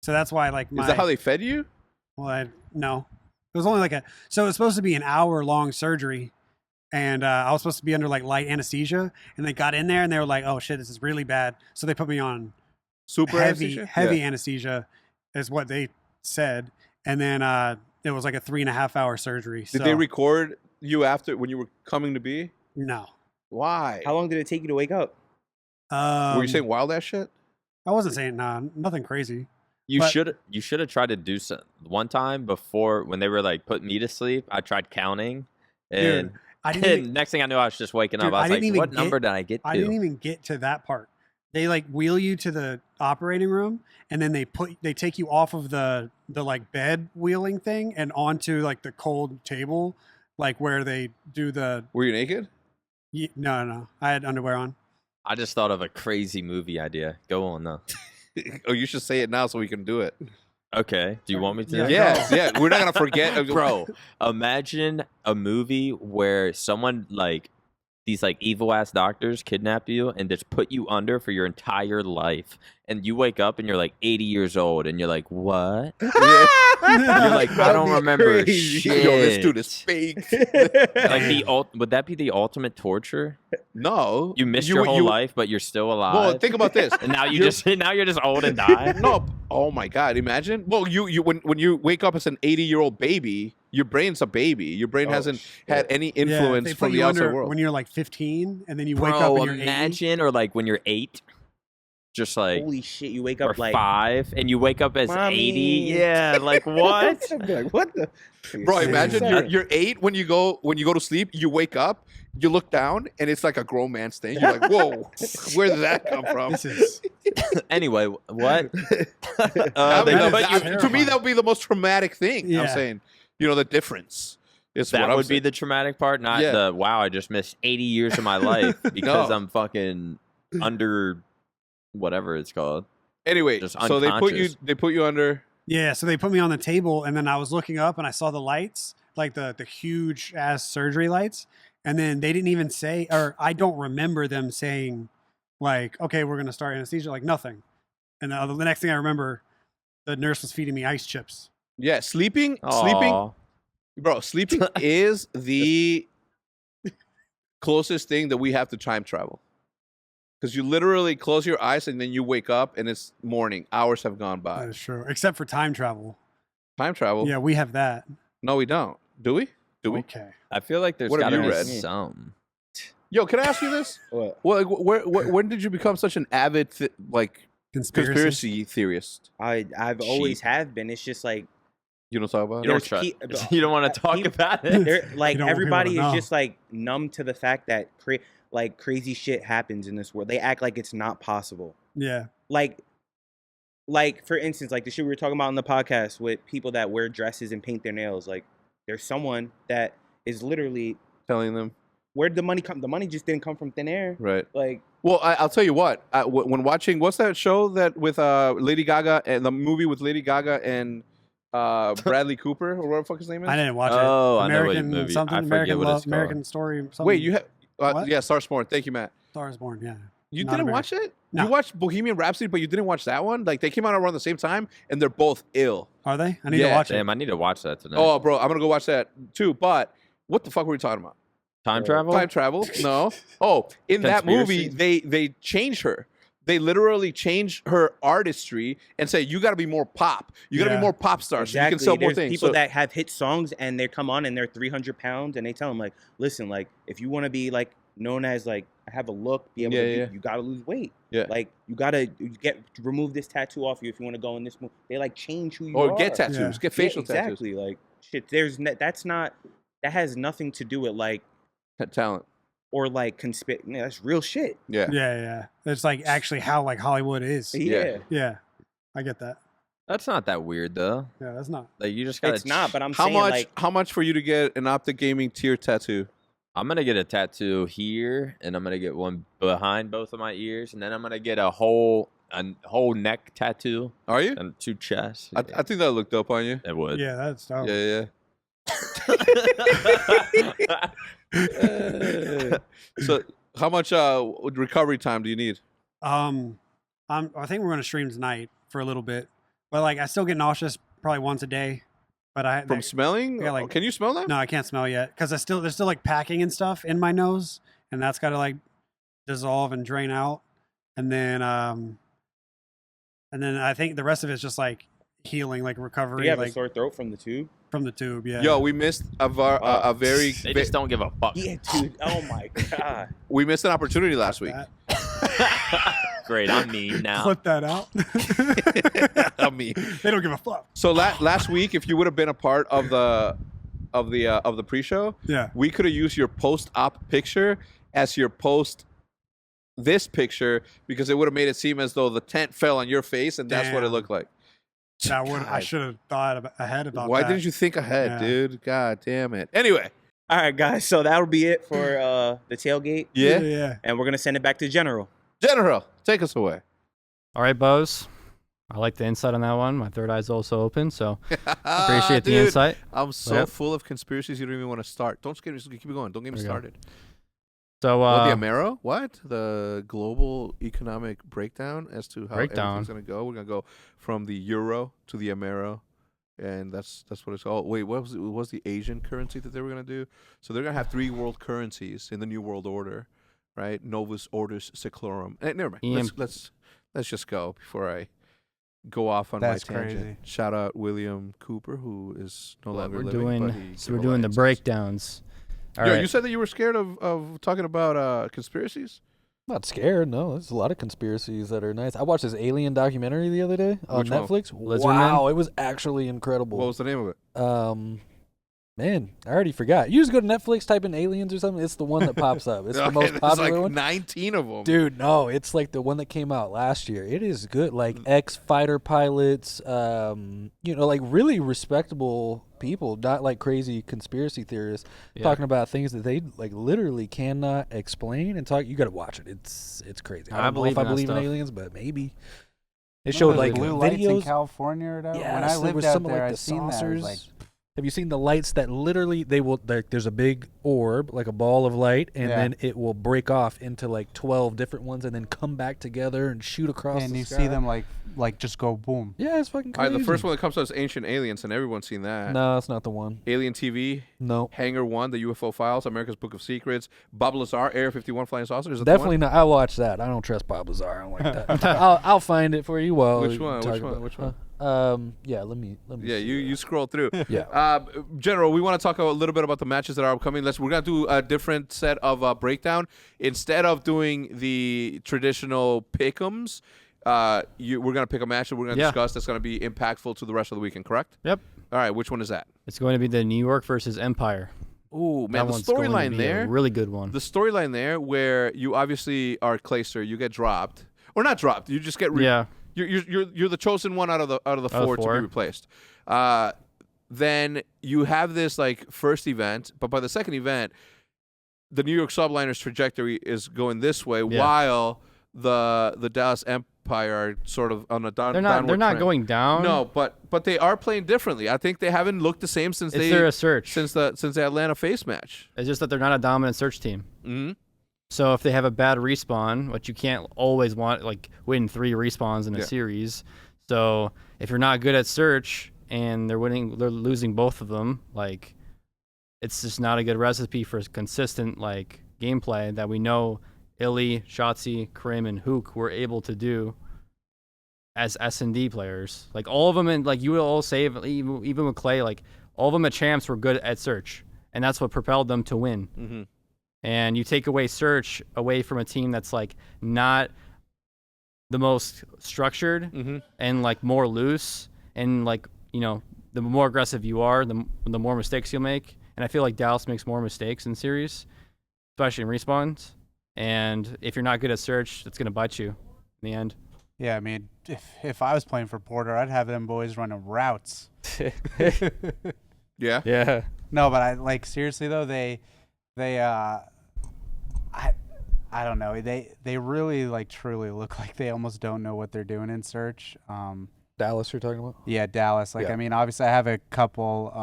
[SPEAKER 6] So that's why like
[SPEAKER 1] Is that how they fed you?
[SPEAKER 6] Well, no. It was only like so it was supposed to be an hour-long surgery. And I was supposed to be under like light anesthesia. And they got in there and they were like, oh shit, this is really bad. So they put me on
[SPEAKER 1] Super
[SPEAKER 6] heavy
[SPEAKER 1] anesthesia?
[SPEAKER 6] anesthesia is what they said. And then it was like a 3.5-hour surgery.
[SPEAKER 1] Did they record you after when you were coming to be?
[SPEAKER 6] No.
[SPEAKER 1] Why?
[SPEAKER 12] How long did it take you to wake up?
[SPEAKER 1] Were you saying wild ass shit?
[SPEAKER 6] I wasn't saying nothing crazy.
[SPEAKER 11] You
[SPEAKER 6] But-
[SPEAKER 11] should have tried to do some one time before when they were like putting me to sleep. I tried counting, and
[SPEAKER 6] Dude, I didn't even,
[SPEAKER 11] next thing I knew, I was just waking
[SPEAKER 6] Dude,
[SPEAKER 11] up. I was
[SPEAKER 6] didn't
[SPEAKER 11] like,
[SPEAKER 6] even
[SPEAKER 11] "What
[SPEAKER 6] get-
[SPEAKER 11] number did I get to?"
[SPEAKER 6] I didn't even get to that part. They like wheel you to the operating room and then they take you off of the like bed wheeling thing and onto like the cold table, like where they do the.
[SPEAKER 1] Were you naked?
[SPEAKER 6] No. I had underwear on.
[SPEAKER 11] I just thought of a crazy movie idea. Go on though.
[SPEAKER 1] Oh, you should say it now so we can do it.
[SPEAKER 11] Okay. Do you want me to?
[SPEAKER 1] Yeah. We're not gonna forget,
[SPEAKER 11] Bro, imagine a movie where someone like these like evil ass doctors kidnap you and just put you under for your entire life, and you wake up and you're like 80 years old, and you're like, what? You're like, I don't remember shit.
[SPEAKER 1] Yo, this dude is fake.
[SPEAKER 11] Like would that be the ultimate torture?
[SPEAKER 1] No,
[SPEAKER 11] You missed your whole life, but you're still alive.
[SPEAKER 1] Well, think about this.
[SPEAKER 11] And now you're just old and die.
[SPEAKER 1] No. Oh my God! Imagine. Well, you when you wake up as an 80-year-old baby, your brain's a baby. Your brain hasn't had any influence
[SPEAKER 6] they
[SPEAKER 1] from
[SPEAKER 6] put
[SPEAKER 1] the
[SPEAKER 6] you
[SPEAKER 1] outside
[SPEAKER 6] under
[SPEAKER 1] world.
[SPEAKER 6] when you're like 15 and then you
[SPEAKER 11] Bro,
[SPEAKER 6] wake up and you're 80.
[SPEAKER 11] imagine, or like when you're 8, just like
[SPEAKER 12] Holy shit, you wake
[SPEAKER 11] or
[SPEAKER 12] up like
[SPEAKER 11] 5, and you wake up as
[SPEAKER 12] Mommy.
[SPEAKER 11] 80. Yeah, like what?
[SPEAKER 12] I'd be like, what the?
[SPEAKER 1] Bro, imagine
[SPEAKER 12] Sorry.
[SPEAKER 1] you're 8 when you go to sleep. You wake up, you look down, and it's like a grown man's thing. You're like, whoa, where did that come from?
[SPEAKER 6] This is
[SPEAKER 11] Anyway, what?
[SPEAKER 1] I mean,
[SPEAKER 6] that
[SPEAKER 1] but
[SPEAKER 6] is
[SPEAKER 1] to me,
[SPEAKER 6] terrifying.
[SPEAKER 1] that would be the most traumatic thing. I'm
[SPEAKER 6] Yeah.
[SPEAKER 1] saying, the difference. Is
[SPEAKER 11] That
[SPEAKER 1] what I'm
[SPEAKER 11] would be
[SPEAKER 1] saying.
[SPEAKER 11] the traumatic part, not
[SPEAKER 1] Yeah.
[SPEAKER 11] the wow, I just missed 80 years of my life because
[SPEAKER 1] No.
[SPEAKER 11] I'm fucking under whatever it's called.
[SPEAKER 1] Anyway,
[SPEAKER 11] just
[SPEAKER 1] so they put you under.
[SPEAKER 6] Yeah, so they put me on the table, and then I was looking up, and I saw the lights, like the huge ass surgery lights, and then they didn't even say, or I don't remember them saying, like, okay, we're gonna start anesthesia, like nothing. And the next thing I remember, the nurse was feeding me ice chips.
[SPEAKER 1] Yeah, sleeping,
[SPEAKER 11] Aw.
[SPEAKER 1] bro. Sleeping is the closest thing that we have to time travel. Because you literally close your eyes and then you wake up and it's morning. Hours have gone
[SPEAKER 6] That
[SPEAKER 1] by.
[SPEAKER 6] is true, except for time travel.
[SPEAKER 1] Time travel?
[SPEAKER 6] Yeah, we have that.
[SPEAKER 1] No, we don't. Do we? Do we?
[SPEAKER 6] Okay.
[SPEAKER 11] I feel like there's
[SPEAKER 1] What have
[SPEAKER 11] gotta
[SPEAKER 1] you
[SPEAKER 11] be
[SPEAKER 1] read?
[SPEAKER 11] some.
[SPEAKER 1] Yo, can I ask you this?
[SPEAKER 12] What?
[SPEAKER 1] Well, like, when did you become such an avid conspiracy theorist?
[SPEAKER 12] I've always have been. It's just like
[SPEAKER 1] You don't talk about
[SPEAKER 11] You
[SPEAKER 1] it?
[SPEAKER 11] don't,
[SPEAKER 12] There's
[SPEAKER 11] you don't want to talk
[SPEAKER 12] people-
[SPEAKER 11] about it.
[SPEAKER 12] they're, like
[SPEAKER 6] You don't want people
[SPEAKER 12] everybody
[SPEAKER 6] to
[SPEAKER 12] is
[SPEAKER 6] know.
[SPEAKER 12] just like numb to the fact that like crazy shit happens in this world. They act like it's not possible.
[SPEAKER 6] Yeah.
[SPEAKER 12] Like for instance, like the shit we were talking about on the podcast with people that wear dresses and paint their nails. Like there's someone that is literally
[SPEAKER 1] Telling them.
[SPEAKER 12] where did the money come? The money just didn't come from thin air.
[SPEAKER 1] Right.
[SPEAKER 12] Like
[SPEAKER 1] Well, I'll tell you what. When watching, what's that show that with Lady Gaga and the movie with Lady Gaga and Bradley Cooper or whatever the fuck his name is?
[SPEAKER 6] I didn't watch it.
[SPEAKER 11] Oh, I know what
[SPEAKER 6] American
[SPEAKER 11] movie.
[SPEAKER 6] something.
[SPEAKER 11] I forget
[SPEAKER 6] American
[SPEAKER 11] what
[SPEAKER 6] Love.
[SPEAKER 11] it's called.
[SPEAKER 6] American Story. Something.
[SPEAKER 1] Wait, you have?
[SPEAKER 6] What?
[SPEAKER 1] Yeah, Star Born. Thank you, Matt.
[SPEAKER 6] Stars Born. Yeah.
[SPEAKER 1] You
[SPEAKER 6] Not
[SPEAKER 1] didn't
[SPEAKER 6] American.
[SPEAKER 1] watch it?
[SPEAKER 6] No.
[SPEAKER 1] You watched Bohemian Rhapsody, but you didn't watch that one? Like, they came out around the same time, and they're both ill.
[SPEAKER 6] Are they? I need
[SPEAKER 1] Yeah.
[SPEAKER 6] to watch
[SPEAKER 11] Damn,
[SPEAKER 6] it.
[SPEAKER 11] I need to watch that tonight.
[SPEAKER 1] Oh, bro, I'm going to go watch that, too. But what the fuck were we talking about?
[SPEAKER 11] Time travel?
[SPEAKER 1] Time travel? No. Oh, in that movie,
[SPEAKER 11] Conspiracy?
[SPEAKER 1] they changed her. They literally changed her artistry and say, you got to be more pop. You got to
[SPEAKER 6] Yeah.
[SPEAKER 1] be more pop star so you
[SPEAKER 12] exactly.
[SPEAKER 1] can sell more
[SPEAKER 12] There's
[SPEAKER 1] things.
[SPEAKER 12] people
[SPEAKER 1] So-
[SPEAKER 12] that have hit songs and they come on and they're 300 pounds and they tell them like, listen, like if you want to be like known as like have a look, be able
[SPEAKER 1] Yeah,
[SPEAKER 12] to do,
[SPEAKER 1] yeah.
[SPEAKER 12] you gotta lose weight.
[SPEAKER 1] Yeah.
[SPEAKER 12] Like you gotta remove this tattoo off you if you want to go in this movie. They like change who you
[SPEAKER 1] or
[SPEAKER 12] are.
[SPEAKER 1] get tattoos.
[SPEAKER 6] Yeah.
[SPEAKER 1] Get facial
[SPEAKER 12] exactly. Like shit. That has nothing to do with like
[SPEAKER 1] tattoos. Talent.
[SPEAKER 12] or like that's real shit.
[SPEAKER 1] Yeah.
[SPEAKER 6] Yeah. It's like actually how like Hollywood is.
[SPEAKER 12] Yeah.
[SPEAKER 6] Yeah. I get that.
[SPEAKER 11] That's not that weird, though.
[SPEAKER 6] Yeah, that's not.
[SPEAKER 11] Like, you just gotta...
[SPEAKER 12] It's not, but I'm
[SPEAKER 1] How
[SPEAKER 12] saying
[SPEAKER 1] much?
[SPEAKER 12] like
[SPEAKER 1] How much for you to get an OpTic Gaming tier tattoo?
[SPEAKER 11] I'm going to get a tattoo here, and I'm going to get one behind both of my ears, and then I'm going to get a whole neck tattoo
[SPEAKER 1] Are you?
[SPEAKER 11] and 2 chests.
[SPEAKER 1] I think that looked dope on you.
[SPEAKER 11] It would.
[SPEAKER 6] Yeah, that's dope.
[SPEAKER 1] Yeah. So, how much recovery time do you need?
[SPEAKER 6] I think we're gonna stream tonight for a little bit, but like I still get nauseous probably once a day. But
[SPEAKER 1] From smelling?
[SPEAKER 6] Yeah, like,
[SPEAKER 1] can you smell that?
[SPEAKER 6] No, I can't smell yet because there's still like packing and stuff in my nose, and that's got to like dissolve and drain out, and then I think the rest of it's just like healing, like recovery.
[SPEAKER 12] Do you have
[SPEAKER 6] like
[SPEAKER 12] a sore throat from the tube?
[SPEAKER 6] From the tube, yeah.
[SPEAKER 1] Yo, we missed a very.
[SPEAKER 11] They just don't give a fuck.
[SPEAKER 12] Yeah, dude. Oh my god.
[SPEAKER 1] We missed an opportunity last week.
[SPEAKER 11] Great, I'm mean now.
[SPEAKER 6] Clip that out.
[SPEAKER 1] I mean,
[SPEAKER 6] they don't give a fuck.
[SPEAKER 1] So last week, if you would have been a part of the pre-show,
[SPEAKER 6] yeah,
[SPEAKER 1] we could have used your post-op picture as your this picture because it would have made it seem as though the tent fell on your face, and that's what it looked like.
[SPEAKER 6] I should have thought ahead about
[SPEAKER 1] Why
[SPEAKER 6] that.
[SPEAKER 1] didn't you think ahead, dude? God damn it. Anyway.
[SPEAKER 12] All right, guys. So that'll be it for the tailgate.
[SPEAKER 1] Yeah.
[SPEAKER 12] And we're gonna send it back to General.
[SPEAKER 1] General, take us away.
[SPEAKER 2] All right, Bose. I like the insight on that one. My third eye's also open, so appreciate the
[SPEAKER 1] Dude,
[SPEAKER 2] insight.
[SPEAKER 1] I'm so full of conspiracies you don't even want to start. Don't get me. Keep it going. Don't get me started.
[SPEAKER 2] So
[SPEAKER 1] the Amero? What? The global economic breakdown as to how everything's going to go. We're going to go from the euro to the Amero, and that's what it's called. Wait, what was the Asian currency that they were going to do? So they're going to have 3 world currencies in the new world order, right? Novus Ordo Seclorum. Never mind. Let's just go before I go off on my tangent.
[SPEAKER 4] Crazy.
[SPEAKER 1] Shout out William Cooper, who is no longer living.
[SPEAKER 2] We're doing the breakdowns. All right.
[SPEAKER 1] You said that you were scared of talking about conspiracies?
[SPEAKER 5] I'm not scared, no. There's a lot of conspiracies that are nice. I watched this alien documentary the other day on Netflix. Wow, it was actually incredible.
[SPEAKER 1] What was the name of it?
[SPEAKER 5] Man, I already forgot. You just go to Netflix, type in aliens or something. It's the one that pops up. It's the most popular
[SPEAKER 1] like
[SPEAKER 5] one.
[SPEAKER 1] 19 of them.
[SPEAKER 5] Dude, no, it's like the one that came out last year. It is good. Like ex-fighter pilots, like really respectable people, not like crazy conspiracy theorists talking about things that they like literally cannot explain and talk. You got to watch it. It's crazy. I don't know if I believe in aliens, but maybe. It showed like
[SPEAKER 4] blue
[SPEAKER 5] videos
[SPEAKER 4] lights in California or whatever.
[SPEAKER 5] Yeah,
[SPEAKER 4] when I lived out there, I seen
[SPEAKER 5] saucers.
[SPEAKER 4] that.
[SPEAKER 5] Have you seen the lights that literally there's a big orb, like a ball of light, and then it will break off into like 12 different ones and then come back together and shoot across the sky.
[SPEAKER 4] And you see them like just go boom.
[SPEAKER 5] Yeah, it's fucking crazy.
[SPEAKER 1] All right, the first one that comes out is Ancient Aliens, and everyone's seen that.
[SPEAKER 5] No, that's not the one.
[SPEAKER 1] Alien TV.
[SPEAKER 5] No.
[SPEAKER 1] Hangar 1, The UFO Files, America's Book of Secrets, Bob Lazar, Area 51 Flying Saucers.
[SPEAKER 5] Definitely not. I watched that. I don't trust Bob Lazar. I don't like that. I'll find it for you.
[SPEAKER 1] Which one?
[SPEAKER 5] Yeah, let me.
[SPEAKER 1] Yeah, you scroll through.
[SPEAKER 5] Yeah.
[SPEAKER 1] General, we want to talk a little bit about the matches that are upcoming. We're gonna do a different set of breakdown instead of doing the traditional pick'ems. We're gonna pick a match that we're gonna discuss that's gonna be impactful to the rest of the weekend. Correct?
[SPEAKER 2] Yep.
[SPEAKER 1] All right. Which one is that?
[SPEAKER 2] It's going to be the New York versus Empire.
[SPEAKER 1] Ooh, man, the storyline there,
[SPEAKER 2] a really good one.
[SPEAKER 1] The storyline there, where you obviously are Clayster, you get dropped or not dropped, you just get You're the chosen one out of the four to be replaced. Then you have this like first event, but by the second event, the New York Subliner's trajectory is going this way, while the Dallas Empire are sort of on a downward
[SPEAKER 2] They're not
[SPEAKER 1] trend.
[SPEAKER 2] going down.
[SPEAKER 1] No, but they are playing differently. I think they haven't looked the same since
[SPEAKER 2] they're a search
[SPEAKER 1] since the Atlanta face match.
[SPEAKER 2] It's just that they're not a dominant search team.
[SPEAKER 1] Mm-hmm.
[SPEAKER 2] So if they have a bad respawn, which you can't always want, like win 3 respawns in a series. So if you're not good at search and they're losing both of them, like it's just not a good recipe for consistent like gameplay that we know Illy, Shotzi, Krim, and Hook were able to do as S&D players. Like all of them, and like you will all say, even with Clay, like all of them at champs were good at search, and that's what propelled them to win.
[SPEAKER 1] Mm-hmm.
[SPEAKER 2] And you take away search away from a team that's like not the most structured and like more loose, and like the more aggressive you are, the more mistakes you'll make. And I feel like Dallas makes more mistakes in series, especially in respawns. And if you're not good at search, it's gonna bite you in the end.
[SPEAKER 4] Yeah, I mean, if I was playing for Porter, I'd have them boys running routes.
[SPEAKER 1] Yeah.
[SPEAKER 4] No, but I like seriously though, I don't know. They really like truly look like they almost don't know what they're doing in search.
[SPEAKER 5] Dallas, you're talking about?
[SPEAKER 4] Yeah, Dallas. Like I mean, obviously I have a couple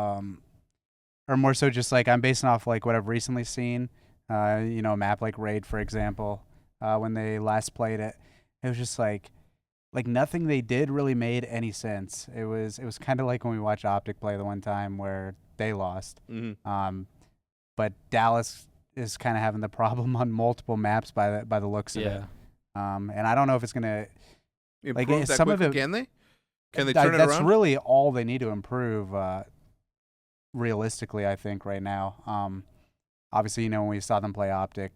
[SPEAKER 4] or more so just like I'm basing off like what I've recently seen. A map like Raid, for example, when they last played it, it was just like nothing they did really made any sense. It was kind of like when we watched OpTic play the one time where they lost. But Dallas is kind of having the problem on multiple maps by the looks of it. And I don't know if it's gonna
[SPEAKER 1] improve that
[SPEAKER 4] some
[SPEAKER 1] quick.
[SPEAKER 4] of it.
[SPEAKER 1] Can they? Can they turn it
[SPEAKER 4] That's
[SPEAKER 1] around?
[SPEAKER 4] really all they need to improve. Realistically, I think right now. Obviously, when we saw them play OpTic,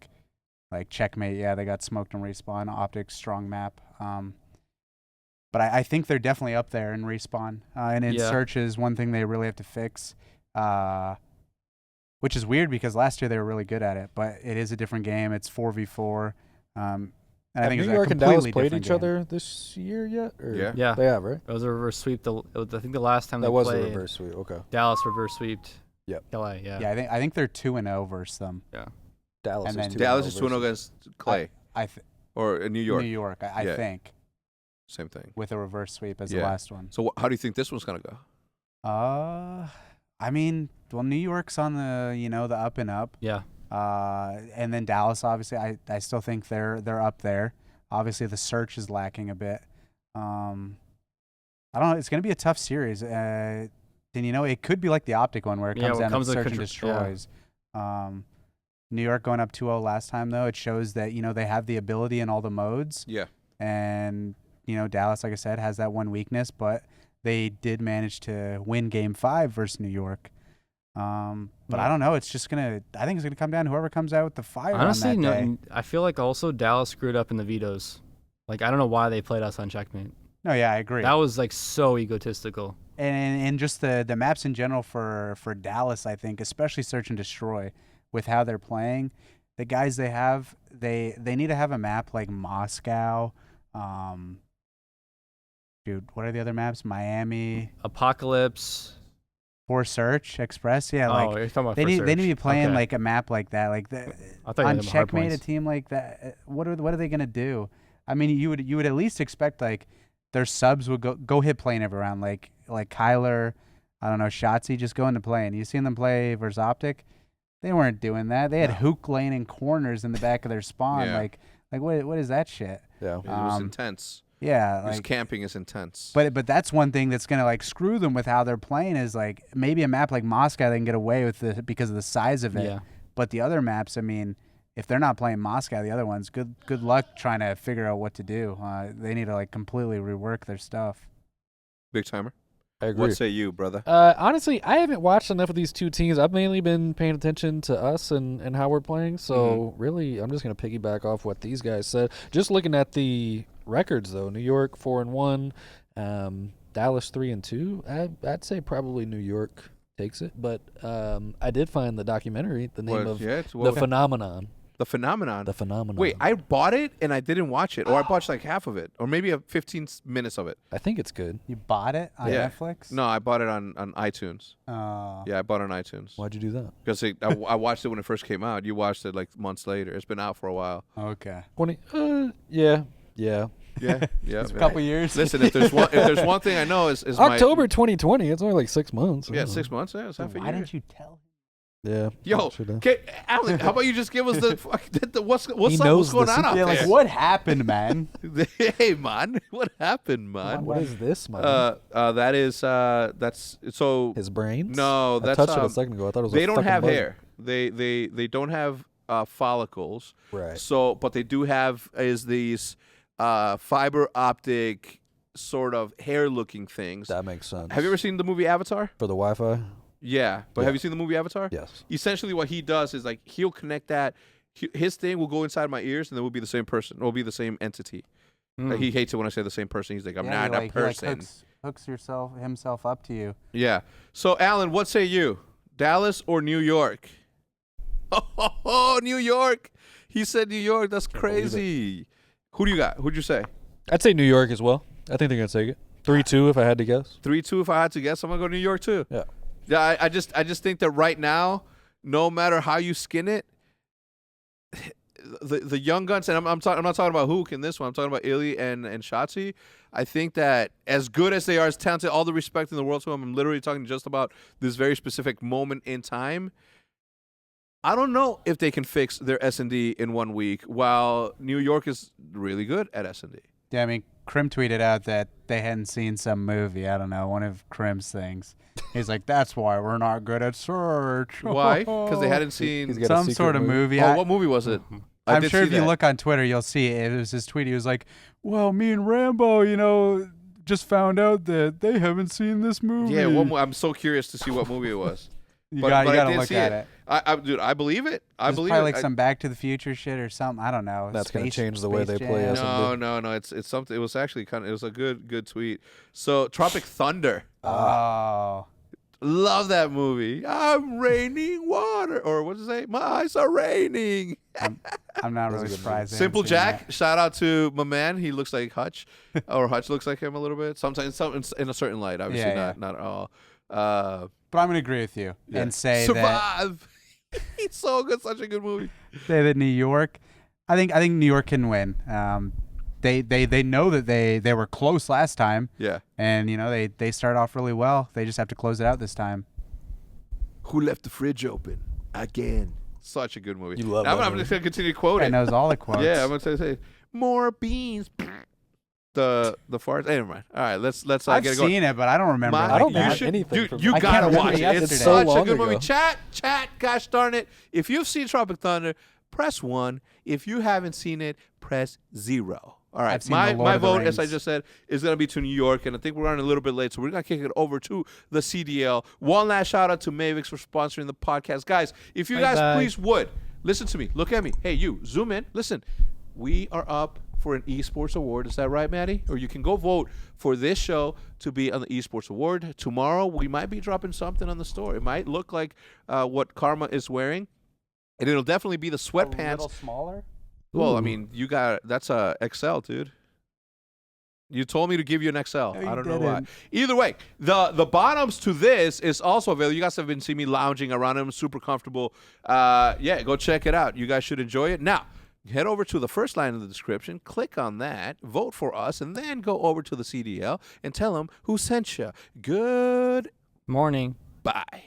[SPEAKER 4] like Checkmate, they got smoked and Respawn. OpTic, strong map. But I think they're definitely up there in Respawn. And in Search is one thing they really have to fix, which is weird because last year they were really good at it. But it is a different game. It's 4v4. And I think
[SPEAKER 5] New
[SPEAKER 4] it's
[SPEAKER 5] York
[SPEAKER 4] a
[SPEAKER 5] and Dallas
[SPEAKER 4] completely
[SPEAKER 5] played
[SPEAKER 4] different
[SPEAKER 5] each
[SPEAKER 4] game.
[SPEAKER 5] other this year yet? Or?
[SPEAKER 2] Yeah.
[SPEAKER 5] They have, right?
[SPEAKER 2] It was a reverse sweep. I think the last time
[SPEAKER 5] That
[SPEAKER 2] they
[SPEAKER 5] was
[SPEAKER 2] played,
[SPEAKER 5] a reverse sweep. Okay.
[SPEAKER 2] Dallas reverse sweeped.
[SPEAKER 5] Yep.
[SPEAKER 2] LA, yeah.
[SPEAKER 4] Yeah, I think they're 2-0 versus them.
[SPEAKER 2] Yeah.
[SPEAKER 5] Dallas
[SPEAKER 4] And
[SPEAKER 5] is
[SPEAKER 4] then
[SPEAKER 5] 2-0
[SPEAKER 1] Dallas is 2-0
[SPEAKER 5] versus-
[SPEAKER 1] against Clay. Or New York.
[SPEAKER 4] New York, I think.
[SPEAKER 1] Same thing.
[SPEAKER 4] With a reverse sweep as the last one.
[SPEAKER 1] So how do you think this one's gonna go?
[SPEAKER 4] I mean, New York's on the the up and up.
[SPEAKER 2] Yeah.
[SPEAKER 4] And then Dallas, obviously, I still think they're up there. Obviously, the Search is lacking a bit. I don't know. It's gonna be a tough series. And it could be like the OpTic one where it comes down to Search and destroys. New York going up 2-0 last time though, it shows that they have the ability in all the modes.
[SPEAKER 1] Yeah.
[SPEAKER 4] And Dallas, like I said, has that one weakness, but they did manage to win Game 5 versus New York. But I don't know. It's just I think it's gonna come down to whoever comes out with the fire.
[SPEAKER 2] Honestly,
[SPEAKER 4] on that day.
[SPEAKER 2] no. I feel like also Dallas screwed up in the vetoes. Like I don't know why they played us on Checkmate.
[SPEAKER 4] No, yeah, I agree.
[SPEAKER 2] That was like so egotistical.
[SPEAKER 4] And just the maps in general for Dallas, I think, especially Search and Destroy, with how they're playing, the guys they have, they need to have a map like Moscow. Dude, what are the other maps? Miami,
[SPEAKER 2] Apocalypse,
[SPEAKER 4] for Search Express. Yeah,
[SPEAKER 2] you're talking about
[SPEAKER 4] they
[SPEAKER 2] for
[SPEAKER 4] need
[SPEAKER 2] Search.
[SPEAKER 4] to be playing
[SPEAKER 2] Okay.
[SPEAKER 4] like a map like that. Like
[SPEAKER 2] I thought you
[SPEAKER 4] on
[SPEAKER 2] were talking about
[SPEAKER 4] Checkmate, a
[SPEAKER 2] Hardpoints.
[SPEAKER 4] team like that. What are they gonna do? I mean, you would at least expect like their subs would go hit plane every round. Like Kyler, I don't know, Shotzi just go into plane. You seen them play versus OpTic? They weren't doing that. They had hook lane and corners in the back of their spawn.
[SPEAKER 1] Yeah.
[SPEAKER 4] Like what is that shit?
[SPEAKER 5] Yeah.
[SPEAKER 1] It was intense.
[SPEAKER 4] Yeah,
[SPEAKER 1] This
[SPEAKER 4] like
[SPEAKER 1] camping is intense.
[SPEAKER 4] But that's one thing that's gonna like screw them with how they're playing is like maybe a map like Moscow they can get away with it because of the size of it.
[SPEAKER 2] Yeah.
[SPEAKER 4] But the other maps, I mean, if they're not playing Moscow, the other ones, good luck trying to figure out what to do. They need to like completely rework their stuff.
[SPEAKER 1] Big timer.
[SPEAKER 5] I agree.
[SPEAKER 1] What say you, brother?
[SPEAKER 5] Honestly, I haven't watched enough of these two teams. I've mainly been paying attention to us and how we're playing. So really, I'm just gonna piggyback off what these guys said. Just looking at the records, though, New York 4-1, Dallas 3-2. I'd say probably New York takes it. But I did find the documentary, the name of The Phenomenon.
[SPEAKER 1] The Phenomenon.
[SPEAKER 5] The Phenomenon.
[SPEAKER 1] Wait, I bought it and I didn't watch it, or I watched like half of it, or maybe 15 minutes of it.
[SPEAKER 5] I think it's good.
[SPEAKER 4] You bought it on Netflix?
[SPEAKER 1] No, I bought it on iTunes. Yeah, I bought it on iTunes.
[SPEAKER 5] Why'd you do that?
[SPEAKER 1] Because I watched it when it first came out. You watched it like months later. It's been out for a while.
[SPEAKER 4] Okay.
[SPEAKER 5] 20. Yeah.
[SPEAKER 1] Yeah.
[SPEAKER 4] It's a couple years.
[SPEAKER 1] Listen, if there's one thing I know is
[SPEAKER 5] October 2020. It's only like 6 months.
[SPEAKER 1] Yeah, 6 months. Yeah, it's half a year.
[SPEAKER 4] Why didn't you tell him?
[SPEAKER 5] Yeah.
[SPEAKER 1] Yo, Alan, how about you just give us what's
[SPEAKER 4] He
[SPEAKER 1] up?
[SPEAKER 4] knows
[SPEAKER 1] What's going
[SPEAKER 4] the
[SPEAKER 1] on out
[SPEAKER 4] secret.
[SPEAKER 1] there?
[SPEAKER 4] Like, what happened, man?
[SPEAKER 1] Hey, man, what happened, man?
[SPEAKER 5] What is this, man?
[SPEAKER 1] That is that's so
[SPEAKER 5] his brains.
[SPEAKER 1] No, that's
[SPEAKER 5] I touched it a second ago. I thought it was.
[SPEAKER 1] They
[SPEAKER 5] a
[SPEAKER 1] don't
[SPEAKER 5] fucking
[SPEAKER 1] have
[SPEAKER 5] bug.
[SPEAKER 1] hair. They don't have follicles.
[SPEAKER 5] Right.
[SPEAKER 1] So, but they do have these fiber optic sort of hair looking things.
[SPEAKER 5] That makes sense.
[SPEAKER 1] Have you ever seen the movie Avatar?
[SPEAKER 5] For the Wi-Fi.
[SPEAKER 1] Yeah, but have you seen the movie Avatar?
[SPEAKER 5] Yes.
[SPEAKER 1] Essentially, what he does is like he'll connect that. His thing will go inside my ears, and then we'll be the same person. We'll be the same entity. He hates it when I say the same person. He's like, I'm not a person.
[SPEAKER 4] Hooks himself up to you.
[SPEAKER 1] Yeah. So, Alan, what say you? Dallas or New York? Oh, New York. He said New York. That's crazy. Who do you got? Who'd you say?
[SPEAKER 5] I'd say New York as well. I think they're gonna take it. 3-2 if I had to guess.
[SPEAKER 1] 3-2 if I had to guess. I'm gonna go New York too.
[SPEAKER 5] Yeah.
[SPEAKER 1] Yeah. I just think that right now, no matter how you skin it, the young guns, and I'm not talking about Hook in this one. I'm talking about Illy and Shotzi. I think that as good as they are, as talented, all the respect in the world to them. I'm literally talking just about this very specific moment in time. I don't know if they can fix their S&D in 1 week, while New York is really good at S&D.
[SPEAKER 4] Yeah, I mean, Krim tweeted out that they hadn't seen some movie. I don't know, one of Krim's things. He's like, that's why we're not good at search.
[SPEAKER 1] Why? Because they hadn't seen
[SPEAKER 5] He's got a
[SPEAKER 4] some
[SPEAKER 5] secret
[SPEAKER 4] sort of movie.
[SPEAKER 1] Oh, what movie was it? I
[SPEAKER 4] I'm
[SPEAKER 1] did
[SPEAKER 4] sure
[SPEAKER 1] see
[SPEAKER 4] if you
[SPEAKER 1] that.
[SPEAKER 4] look on Twitter, you'll see it. It was his tweet. He was like, well, me and Rambo, just found out that they haven't seen this movie.
[SPEAKER 1] Yeah, I'm so curious to see what movie it was.
[SPEAKER 4] You
[SPEAKER 1] but
[SPEAKER 4] got
[SPEAKER 1] I
[SPEAKER 4] to
[SPEAKER 1] did
[SPEAKER 4] look
[SPEAKER 1] see
[SPEAKER 4] at
[SPEAKER 1] it.
[SPEAKER 4] it.
[SPEAKER 1] Dude, I believe it. I
[SPEAKER 4] It's
[SPEAKER 1] believe
[SPEAKER 4] probably
[SPEAKER 1] it.
[SPEAKER 4] like some Back to the Future shit or something. I don't know.
[SPEAKER 5] That's gonna change the way
[SPEAKER 4] Space
[SPEAKER 5] they play
[SPEAKER 4] Jam.
[SPEAKER 5] us.
[SPEAKER 1] No. It's something. It was actually it was a good tweet. So Tropic Thunder.
[SPEAKER 4] Oh.
[SPEAKER 1] Love that movie. I'm raining water, or what does it say? My eyes are raining.
[SPEAKER 4] I'm not really surprised. I
[SPEAKER 1] Simple
[SPEAKER 4] haven't seen
[SPEAKER 1] Jack. Shout out to my man. He looks like Hutch, or Hutch looks like him a little bit. Sometimes, in a certain light. Obviously,
[SPEAKER 4] Yeah.
[SPEAKER 1] not at all.
[SPEAKER 4] But I'm gonna agree with you and say
[SPEAKER 1] Survive. He's so good. Such a good movie.
[SPEAKER 4] that New York. I think New York can win. They know that they were close last time.
[SPEAKER 1] Yeah.
[SPEAKER 4] And they start off really well. They just have to close it out this time.
[SPEAKER 1] Who left the fridge open again? Such a good movie.
[SPEAKER 5] You love
[SPEAKER 1] Now,
[SPEAKER 5] that
[SPEAKER 1] I'm
[SPEAKER 5] movie.
[SPEAKER 1] just gonna continue to quote
[SPEAKER 4] I
[SPEAKER 1] it.
[SPEAKER 4] knows all the quotes.
[SPEAKER 1] Yeah, I'm gonna say more beans. The farts. Hey, never mind. All right, let's
[SPEAKER 4] I've
[SPEAKER 1] get it going.
[SPEAKER 4] seen it, but I don't remember.
[SPEAKER 5] I don't
[SPEAKER 1] you
[SPEAKER 5] remember
[SPEAKER 1] should,
[SPEAKER 5] anything
[SPEAKER 1] dude,
[SPEAKER 5] from
[SPEAKER 1] you
[SPEAKER 5] it. I
[SPEAKER 1] gotta
[SPEAKER 5] can't
[SPEAKER 1] watch
[SPEAKER 5] remember
[SPEAKER 1] it. It's
[SPEAKER 5] yesterday.
[SPEAKER 1] such
[SPEAKER 5] So
[SPEAKER 1] a
[SPEAKER 5] long
[SPEAKER 1] good movie.
[SPEAKER 5] ago.
[SPEAKER 1] Chat, gosh darn it. If you've seen Tropic Thunder, press 1. If you haven't seen it, press 0. All right,
[SPEAKER 4] I've seen The Lord
[SPEAKER 1] my
[SPEAKER 4] of the
[SPEAKER 1] vote, as I
[SPEAKER 4] Rings.
[SPEAKER 1] just said, is going to be to New York, and I think we're running a little bit late, so we're going to kick it over to the CDL. One last shout out to Mavix for sponsoring the podcast. Guys, if you guys please would, listen to me, look at me. Hey, you, zoom in, listen. We are up for an Esports Award. Is that right, Maddie? Or you can go vote for this show to be on the Esports Award. Tomorrow, we might be dropping something on the store. It might look like what Karma is wearing, and it'll definitely be the sweatpants.
[SPEAKER 4] A little smaller.
[SPEAKER 1] Well, I mean, that's a XL, dude. You told me to give you an XL. I don't know why. Either way, the bottoms to this is also available. You guys have been seeing me lounging around them, super comfortable. Yeah, go check it out. You guys should enjoy it. Now, head over to the first line of the description, click on that, vote for us, and then go over to the CDL and tell them who sent you. Good
[SPEAKER 2] Morning.
[SPEAKER 1] bye.